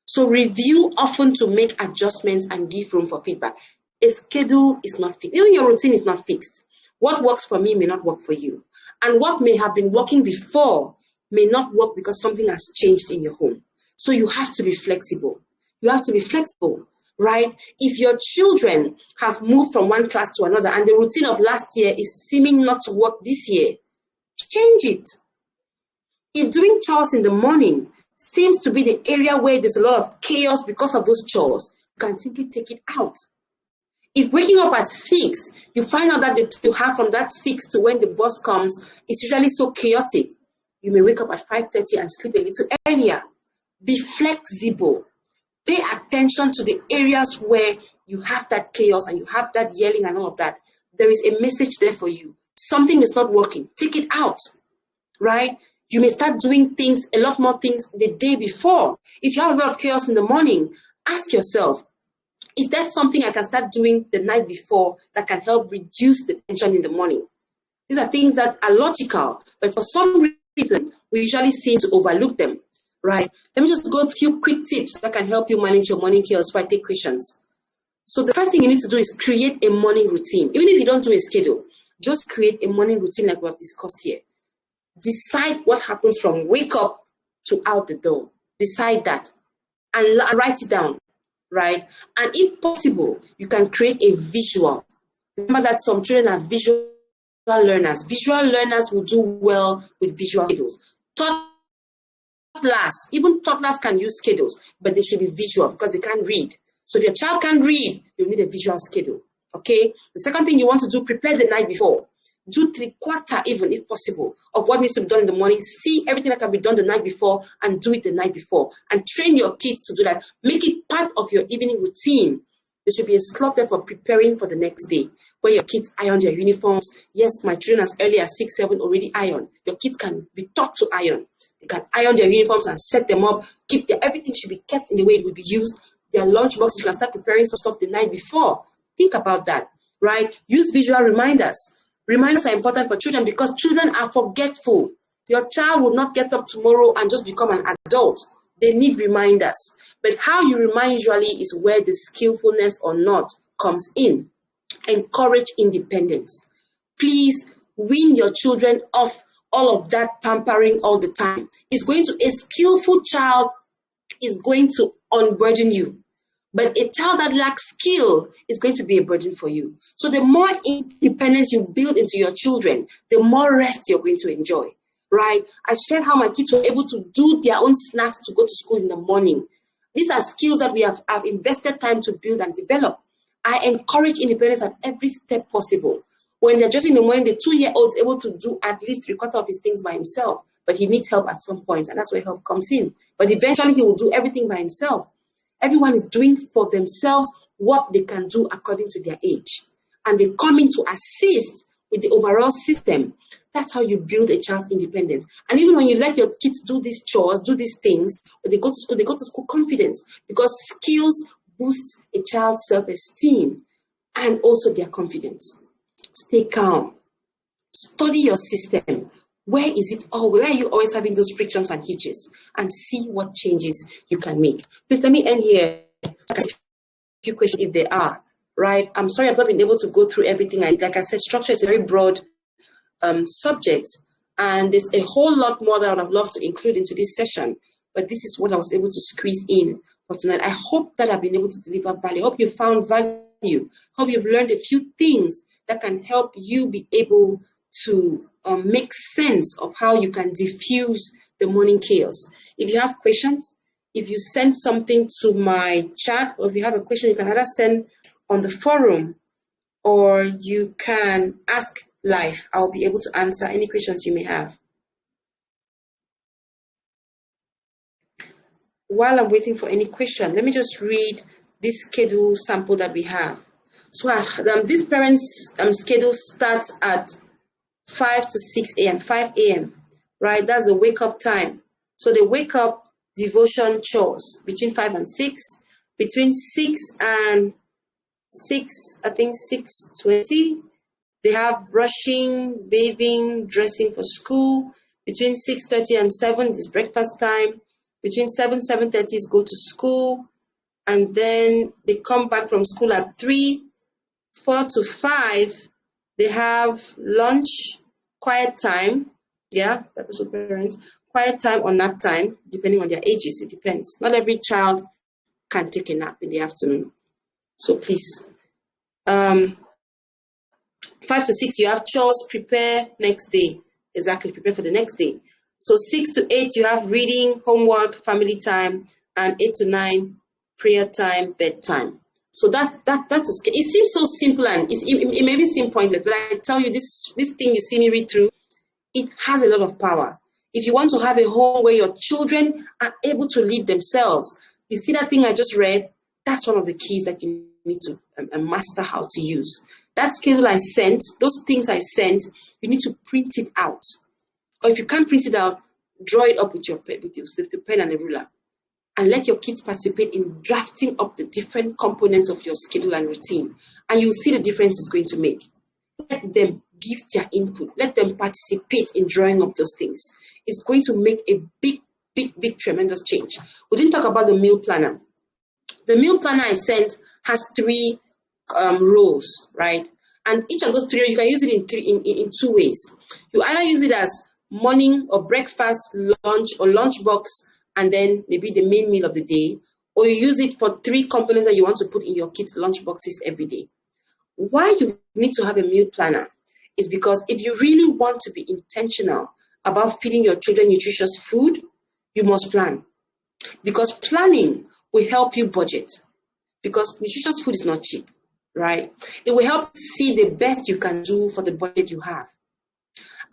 So review often to make adjustments and give room for feedback. A schedule is not fixed. Even your routine is not fixed. What works for me may not work for you. And what may have been working before may not work because something has changed in your home. So you have to be flexible. You have to be flexible, right? If your children have moved from one class to another and the routine of last year is seeming not to work this year, change it. If doing chores in the morning seems to be the area where there's a lot of chaos because of those chores, you can simply take it out. If waking up at 6, you find out that the time you have from that 6 to when the bus comes is usually so chaotic, you may wake up at 5:30 and sleep a little earlier. Be flexible. Pay attention to the areas where you have that chaos and you have that yelling and all of that. There is a message there for you. Something is not working. Take it out, right? You may start doing a lot more things the day before. If you have a lot of chaos in the morning, ask yourself, is there something I can start doing the night before that can help reduce the tension in the morning? These are things that are logical, but for some reason, we usually seem to overlook them, right? Let me just go through a few quick tips that can help you manage your morning chaos before I take questions. So the first thing you need to do is create a morning routine. Even if you don't do a schedule, just create a morning routine like we have discussed here. Decide what happens from wake up to out the door. Decide that and write it down, right? And if possible, you can create a visual. Remember that some children are visual learners. Visual learners will do well with visual schedules. Even toddlers can use schedules, but they should be visual because they can't read. So if your child can't read, you need a visual schedule. Okay. The second thing you want to do, prepare the night before. Do 3/4 even, if possible, of what needs to be done in the morning. See everything that can be done the night before and do it the night before. And train your kids to do that. Make it part of your evening routine. There should be a slot there for preparing for the next day, where your kids iron their uniforms. Yes, my children as early as 6, 7 already iron. Your kids can be taught to iron. They can iron their uniforms and set them up. Everything should be kept in the way it will be used. Their lunch boxes, you can start preparing some stuff the night before. Think about that, right? Use visual reminders. Reminders are important for children because children are forgetful. Your child will not get up tomorrow and just become an adult. They need reminders. But how you remind usually is where the skillfulness or not comes in. Encourage independence. Please wean your children off all of that pampering all the time. A skillful child is going to unburden you. But a child that lacks skill is going to be a burden for you. So the more independence you build into your children, the more rest you're going to enjoy, right? I shared how my kids were able to do their own snacks to go to school in the morning. These are skills that we have invested time to build and develop. I encourage independence at every step possible. When they're just in the morning, the 2-year-old is able to do at least 3/4 of his things by himself, but he needs help at some point, and that's where help comes in. But eventually, he will do everything by himself. Everyone is doing for themselves what they can do according to their age, and they come in to assist with the overall system. That's how you build a child's independence. And even when you let your kids do these chores, do these things, when they go to school, they go to school confident, because skills boost a child's self-esteem and also their confidence. Stay calm. Study your system. Where are you always having those frictions and hitches? And see what changes you can make. Please let me end here. A few questions if there are, right? I'm sorry I've not been able to go through everything. Like I said, structure is a very broad subject, and there's a whole lot more that I would have loved to include into this session, but this is what I was able to squeeze in for tonight. I hope that I've been able to deliver value. I hope you found value. I hope you've learned a few things that can help you be able to make sense of how you can diffuse the morning chaos. If you have questions, if you send something to my chat, or if you have a question, you can either send on the forum or you can ask live. I'll be able to answer any questions you may have. While I'm waiting for any question, let me just read this schedule sample that we have. So this parent's schedule starts at 5 to 6 a.m., 5 a.m., right? That's the wake up time. So they wake up, devotion, chores between 5 and 6. Between 6 and 6:20, they have brushing, bathing, dressing for school. Between 6:30 and 7 is breakfast time. Between 7:30 is go to school. And then they come back from school at 3. 4 to 5, they have lunch, quiet time. Yeah, that was a parent. Quiet time or nap time, depending on their ages. It depends. Not every child can take a nap in the afternoon. So please. 5 to 6, you have chores, prepare next day. Exactly, prepare for the next day. So 6 to 8, you have reading, homework, family time, and 8 to 9, prayer time, bedtime. So that's a, it seems so simple, and it may seem pointless, but I tell you, this thing you see me read through, it has a lot of power. If you want to have a home where your children are able to lead themselves, you see that thing I just read, that's one of the keys that you need to master how to use. That schedule I sent, those things I sent, you need to print it out. Or if you can't print it out, draw it up with the pen and a ruler. And let your kids participate in drafting up the different components of your schedule and routine. And you'll see the difference it's going to make. Let them give their input. Let them participate in drawing up those things. It's going to make a big, tremendous change. We didn't talk about the meal planner. The meal planner I sent has 3 rows, right? And each of those 3 rows, you can use it in 2 ways. You either use it as morning or breakfast, lunch or lunch box, and then maybe the main meal of the day, or you use it for 3 components that you want to put in your kids' lunch boxes every day. Why you need to have a meal planner is because if you really want to be intentional about feeding your children nutritious food, you must plan. Because planning will help you budget. Because nutritious food is not cheap, right? It will help you see the best you can do for the budget you have.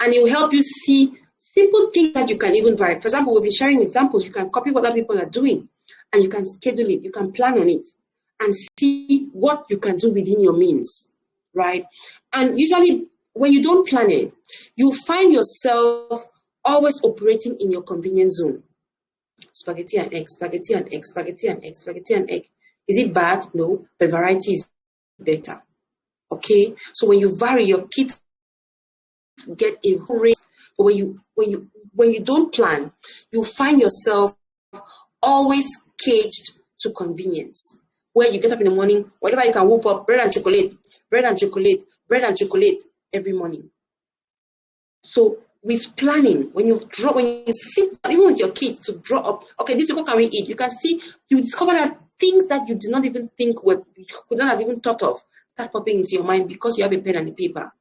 And it will help you see simple things that you can even vary. For example, we'll be sharing examples. You can copy what other people are doing and you can schedule it, you can plan on it and see what you can do within your means, right? And usually when you don't plan it, you find yourself always operating in your convenience zone. Spaghetti and egg, spaghetti and egg, spaghetti and egg, spaghetti and egg. Is it bad? No, but variety is better. Okay, so when you vary, your kids get a whole range. But when you don't plan, you find yourself always caged to convenience. Where you get up in the morning, whatever you can whoop up, bread and chocolate, bread and chocolate, bread and chocolate every morning. So with planning, when you sit even with your kids to draw up, okay, this is what can we eat? You can see, you discover that things that you did not even think you could not have even thought of start popping into your mind because you have a pen and a paper.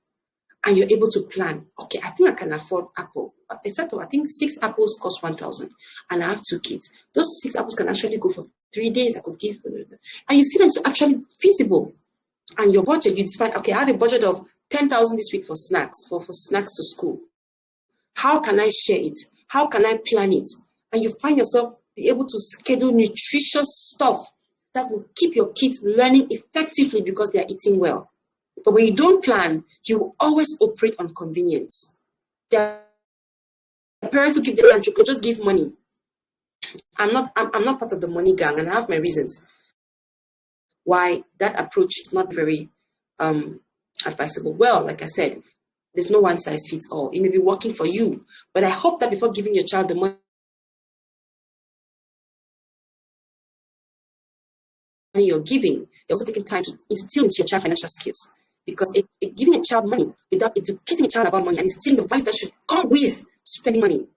And you're able to plan. Okay, I think I can afford apple. Except I think 6 apples cost 1,000, and I have 2 kids. Those 6 apples can actually go for 3 days. I could give, and you see that it's actually feasible. And your budget, you decide, okay, I have a budget of 10,000 this week for snacks, for snacks to school. How can I share it? How can I plan it? And you find yourself be able to schedule nutritious stuff that will keep your kids learning effectively because they are eating well. But when you don't plan, you will always operate on convenience. There are parents who give their lunch, you just give money. I'm not part of the money gang, and I have my reasons why that approach is not very advisable. Well, like I said, there's no one size fits all. It may be working for you, but I hope that before giving your child the money you're giving, you're also taking time to instill into your child financial skills. Because giving a child money without educating a child about money and instilling the values that should come with spending money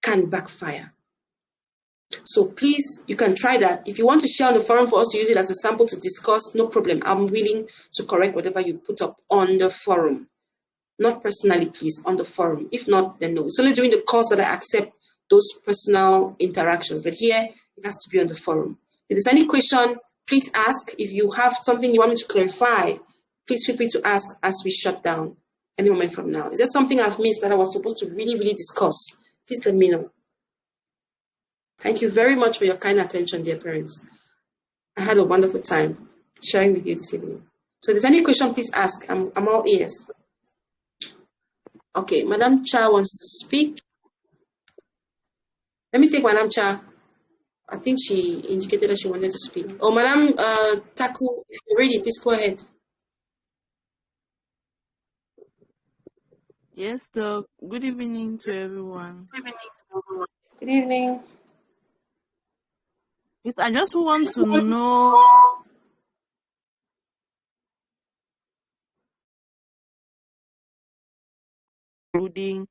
can backfire. So please, you can try that. If you want to share on the forum for us to use it as a sample to discuss, no problem. I'm willing to correct whatever you put up on the forum. Not personally, please, on the forum. If not, then no. It's only during the course that I accept those personal interactions. But here, it has to be on the forum. If there's any question, please ask. If you have something you want me to clarify, please feel free to ask as we shut down any moment from now. Is there something I've missed that I was supposed to really, really discuss? Please let me know. Thank you very much for your kind attention, dear parents. I had a wonderful time sharing with you this evening. So if there's any question, please ask. I'm all ears. Okay, Madam Cha wants to speak. Let me take Madam Cha. I think she indicated that she wanted to speak. Oh, Madam Taku, if you're ready, please go ahead. Yes, Doc. Good evening to everyone. Good evening. Yes, I just want to know including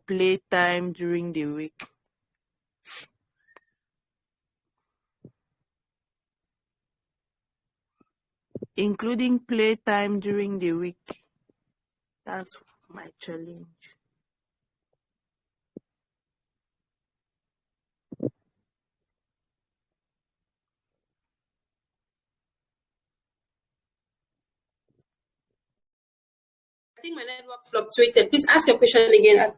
playtime during the week. Including playtime during the week. That's my challenge. I think my network fluctuated. Please ask your question again. I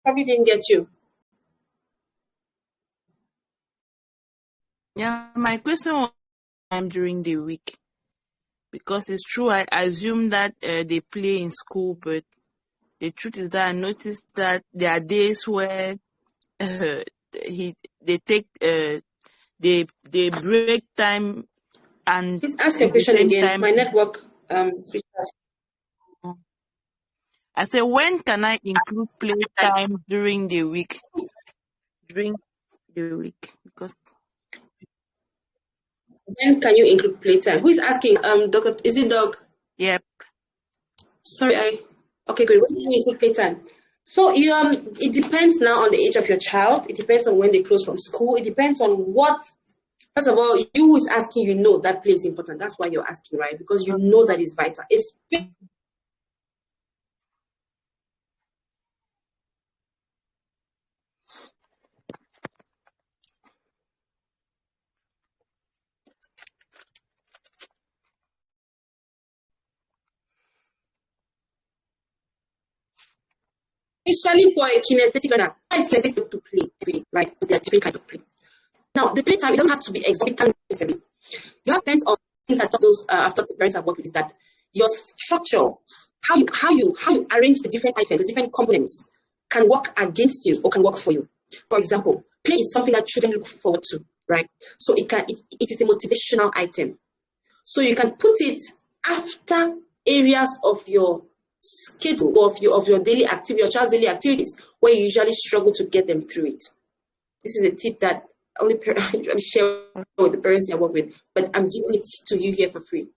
probably didn't get you. Yeah, my question was time during the week. Because it's true, I assume that they play in school, but the truth is that I noticed that there are days where they take they break time and Please ask your it's the question same again. time. My network switched off. I said, when can I include playtime during the week? During the week, because When can you include playtime? Who is asking? Doc, is it Doc? yep. Sorry, okay, great. When can you include playtime? So it depends now on the age of your child. It depends on when they close from school. It depends on what First of all, you who is asking, you know that play is important. That's why you're asking, right? Because you know that is vital. Especially for a kinesthetic learner. It's kinesthetic to play every day, right? But there are different kinds of play. Now, the playtime, it doesn't have to be exorbitant necessarily. You have plenty of things I've taught the parents I've worked with, is that your structure, how you arrange the different items, the different components, can work against you or can work for you. For example, play is something that children look forward to, right? So it is a motivational item. So you can put it after areas of your schedule, of your daily activity, your child's daily activities, where you usually struggle to get them through it. This is a tip that only parents usually share with the parents I work with, but I'm giving it to you here for free.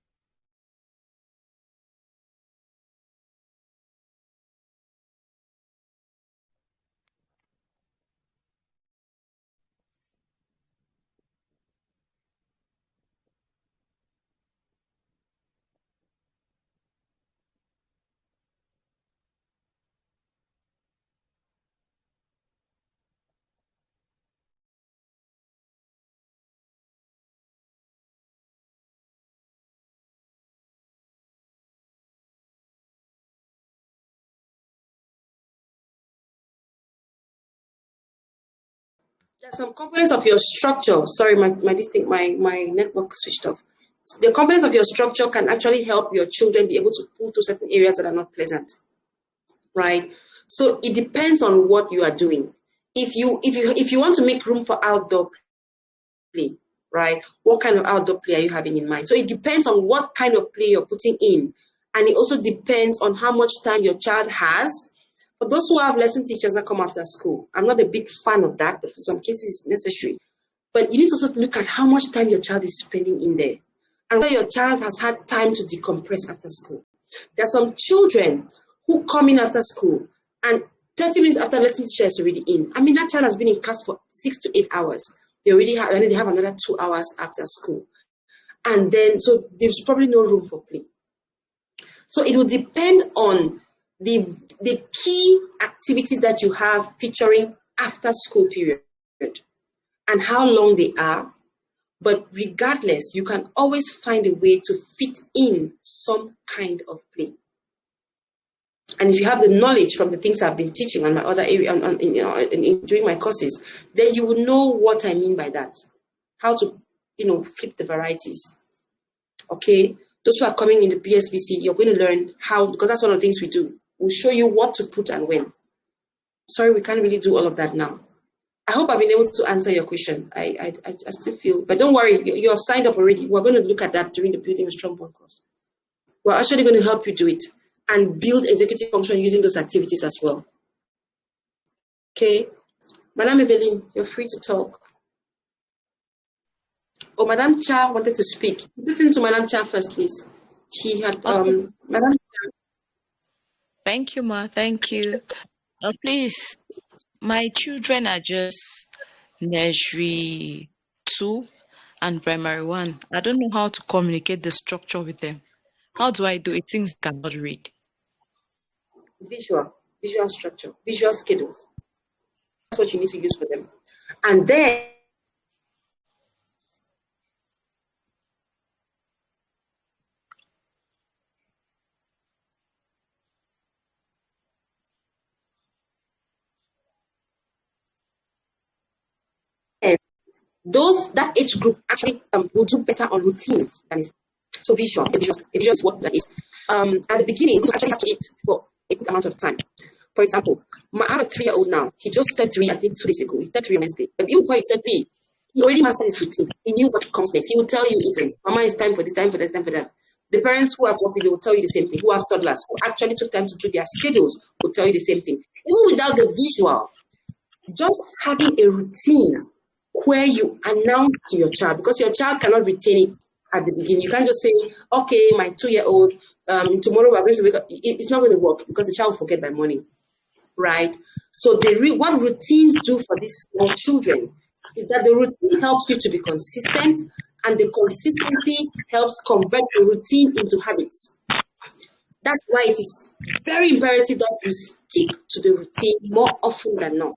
There are some components of your structure. Sorry, my network switched off. The components of your structure can actually help your children be able to pull through certain areas that are not pleasant, right? So it depends on what you are doing. If you want to make room for outdoor play, right? What kind of outdoor play are you having in mind? So it depends on what kind of play you're putting in. And it also depends on how much time your child has. For those who have lesson teachers that come after school, I'm not a big fan of that, but for some cases it's necessary. But you need to also look at how much time your child is spending in there and whether your child has had time to decompress after school. There are some children who come in after school and 30 minutes after lesson teacher is already in. I mean, that child has been in class for 6 to 8 hours. They have another 2 hours after school. And then, so there's probably no room for play. So it will depend on the key activities that you have featuring after school period and how long they are. But regardless, you can always find a way to fit in some kind of play. And if you have the knowledge from the things I've been teaching on my other area, during my courses, then you will know what I mean by that. How to, flip the varieties. Okay, those who are coming in the BSBC, you're going to learn how, because that's one of the things we do. We'll show you what to put and when. Sorry, we can't really do all of that now. I hope I've been able to answer your question. I still feel, but don't worry, you have signed up already. We're going to look at that during the Building a Strong Bond course. We're actually going to help you do it and build executive function using those activities as well. Okay, Madam Evelyn, you're free to talk. Oh, Madam Cha wanted to speak. Listen to Madam Cha first, please. She had, Madam. Thank you, Ma. Thank you. Please, my children are just nursery 2 and primary 1. I don't know how to communicate the structure with them. How do I do it since they cannot read? Visual structure, visual schedules. That's what you need to use for them. And then that age group actually will do better on routines than is. So visual is what that is. At the beginning, you actually have to eat for a good amount of time. For example, I have a 3-year-old now. He just turned 3, I think 2 days ago. He turned 3 on Wednesday. But even before he turned 3, he already mastered his routine. He knew what comes next. He will tell you easily, Mama, it's time for this, time for this, time for that. The parents who have worked with, they will tell you the same thing. Who have toddlers, who actually took time to do their schedules, will tell you the same thing. Even without the visual, just having a routine where you announce to your child, because your child cannot retain it at the beginning. You can't just say, okay, my 2-year-old, tomorrow we're going to wake up. It's not going to work because the child will forget by morning, right? So what routines do for these small children is that the routine helps you to be consistent, and the consistency helps convert the routine into habits. That's why it is very imperative that you stick to the routine more often than not,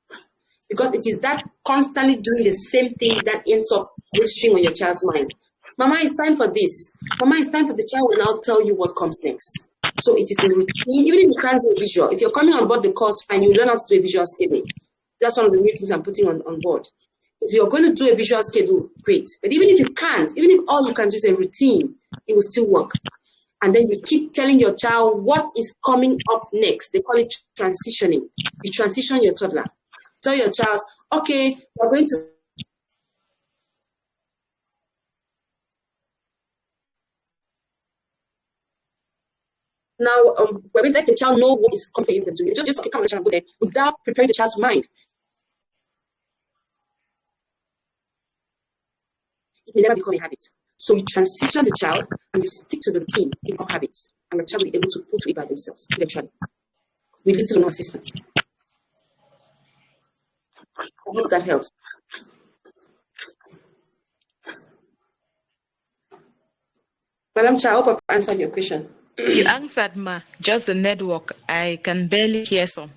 because it is that constantly doing the same thing that ends up registering on your child's mind. Mama, it's time for this. Mama, it's time for the child will now tell you what comes next. So it is a routine, even if you can't do a visual. If you're coming on board the course, fine, you learn how to do a visual schedule. That's one of the new things I'm putting on board. If you're going to do a visual schedule, great. But even if you can't, even if all you can do is a routine, it will still work. And then you keep telling your child what is coming up next. They call it transitioning. You transition your toddler. Tell your child, okay, we're going to now we're going to let the child know what is coming for him to do. Just okay, come on, child, go there without preparing the child's mind. It may never become a habit. So you transition the child and you stick to the routine, it become habits, and the child will be able to pull through it by themselves eventually with little or no assistance. I hope that helps. Madam Cha, I hope I've answered your question. You answered, ma. Just the network. I can barely hear some.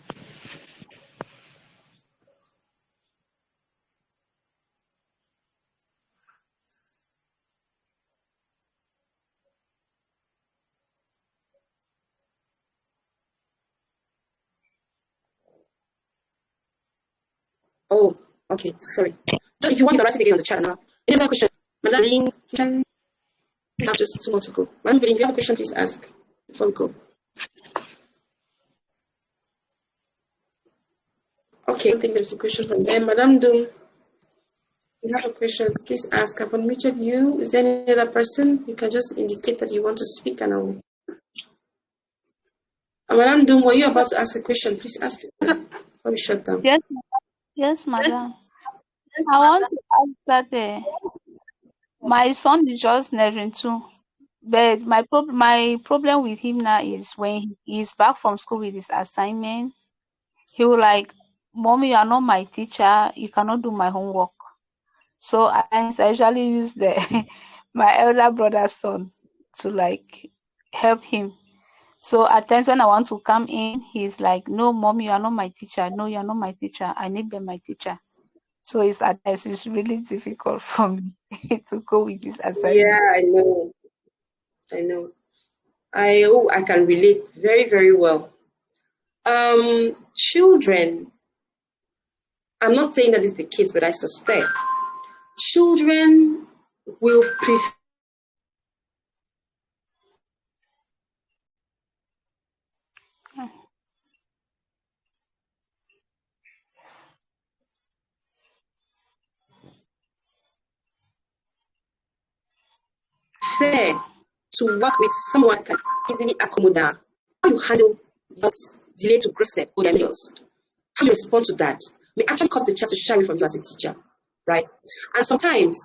Oh, okay, sorry. If you want, you can write it again on the chat now. Any other question? Madam Lin, we have just 2 more to go. Madam Lin, if you have a question, please ask before we go. Okay, I don't think there's a question from there. Madam Doom, you have a question, please ask. I've unmuted you. Is there any other person? You can just indicate that you want to speak and I will. Madam Doom, were you about to ask a question? Please ask before we shut down. Yes, madam. I want to ask that my son is just learning too, but my problem with him now is when he's back from school with his assignment, he will like, "Mommy, you are not my teacher. You cannot do my homework." So I usually use the my elder brother's son to like help him. So at times when I want to come in, he's like, "No, mommy, you are not my teacher. No, you are not my teacher. I need to be my teacher." So it's really difficult for me to go with this assignment. Yeah, I know. I know. I can relate very, very well. Children, I'm not saying that is the case, but I suspect children will prefer to work with someone that can easily accommodate. How you handle your delay to grasp or their meals, how you respond to that may actually cause the child to shy away from you as a teacher, right? And sometimes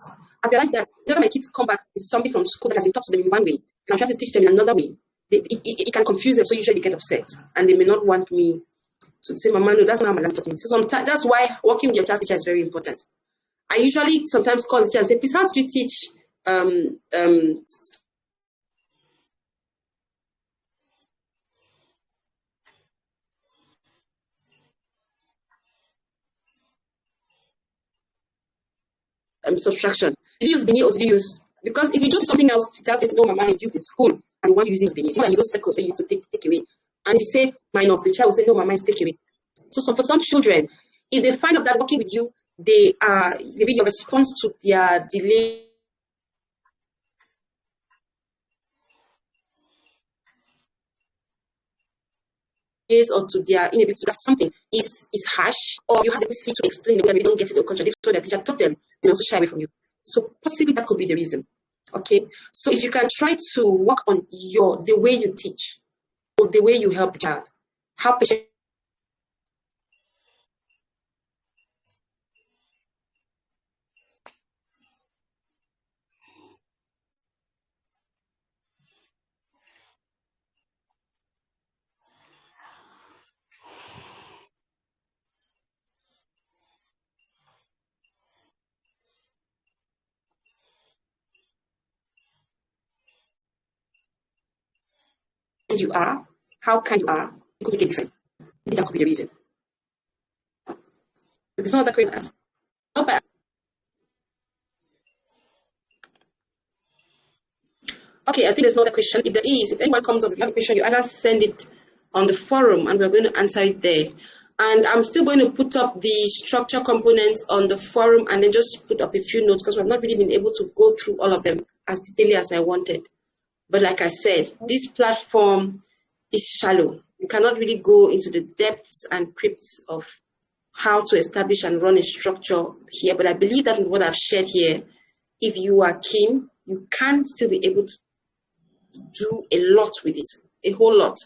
I realize that whenever my kids come back with something from school that has been taught to them in one way, and I'm trying to teach them in another way, it can confuse them. So usually they get upset, and they may not want me to say, "Mama, no, that's not how my mom taught me." So sometimes that's why working with your child teacher is very important. I usually sometimes call the teacher and say, "Please, how do you teach um, um, subtraction? Did you use Bini or did you use?" Because if you do something else, just say, "No, my mind is used in school, and the one using is Bini." It's not like those circles where you need to take away. And if you say minus, the child will say, "No, my mind is take away." So for some children, if they find out that working with you, they are maybe your response to their delay or to their inability to grasp something is harsh, or you have the ability to explain the way that they don't get it or contradict, so that teacher taught them, they also shy away from you. So possibly that could be the reason. Okay. So if you can try to work on the way you teach or the way you help the child, how patient you are, how kind you are, it could make a difference. Maybe that could be the reason. It's not that great. Okay, I think there's no other question. If there is, if anyone comes up with a question, you either send it on the forum and we're going to answer it there. And I'm still going to put up the structure components on the forum and then just put up a few notes because I've not really been able to go through all of them as detailedly as I wanted. But like I said, this platform is shallow. You cannot really go into the depths and crypts of how to establish and run a structure here. But I believe that with what I've shared here, if you are keen, you can still be able to do a lot with it, a whole lot.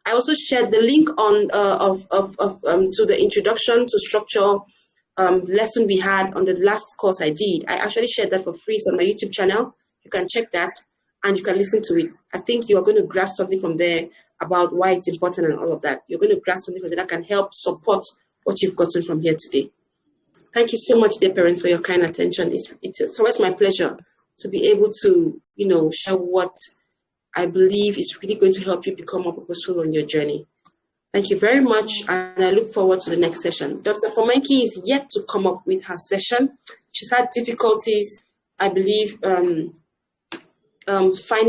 I also shared the link on to the introduction to structure lesson we had on the last course I did. I actually shared that for free. It's on my YouTube channel. You can check that and you can listen to it. I think you're going to grasp something from there about why it's important and all of that. You're going to grasp something from there that can help support what you've gotten from here today. Thank you so much, dear parents, for your kind attention. It's always my pleasure to be able to, share what I believe is really going to help you become more purposeful on your journey. Thank you very much, and I look forward to the next session. Dr. Fomenki is yet to come up with her session. She's had difficulties, I believe, finding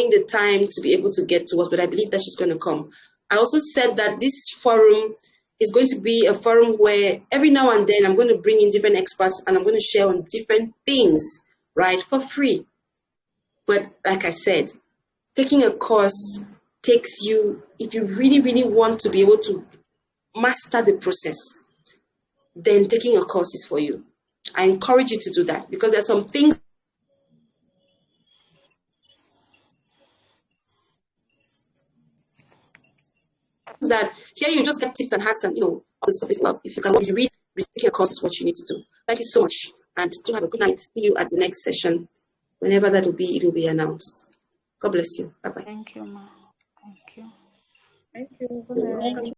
the time to be able to get to us, but I believe that she's going to come. I also said that this forum is going to be a forum where every now and then I'm going to bring in different experts and I'm going to share on different things, right, for free. But like I said, taking a course takes you, if you really, really want to be able to master the process, then taking a course is for you. I encourage you to do that because there's some things that here you just get tips and hacks and all the surface. Well, if you read, taking a course is what you need to do. Thank you so much, and do have a good night. See you at the next session. Whenever that will be, it will be announced. God bless you. Bye bye. Thank you, ma. Thank you. Thank you. You're welcome.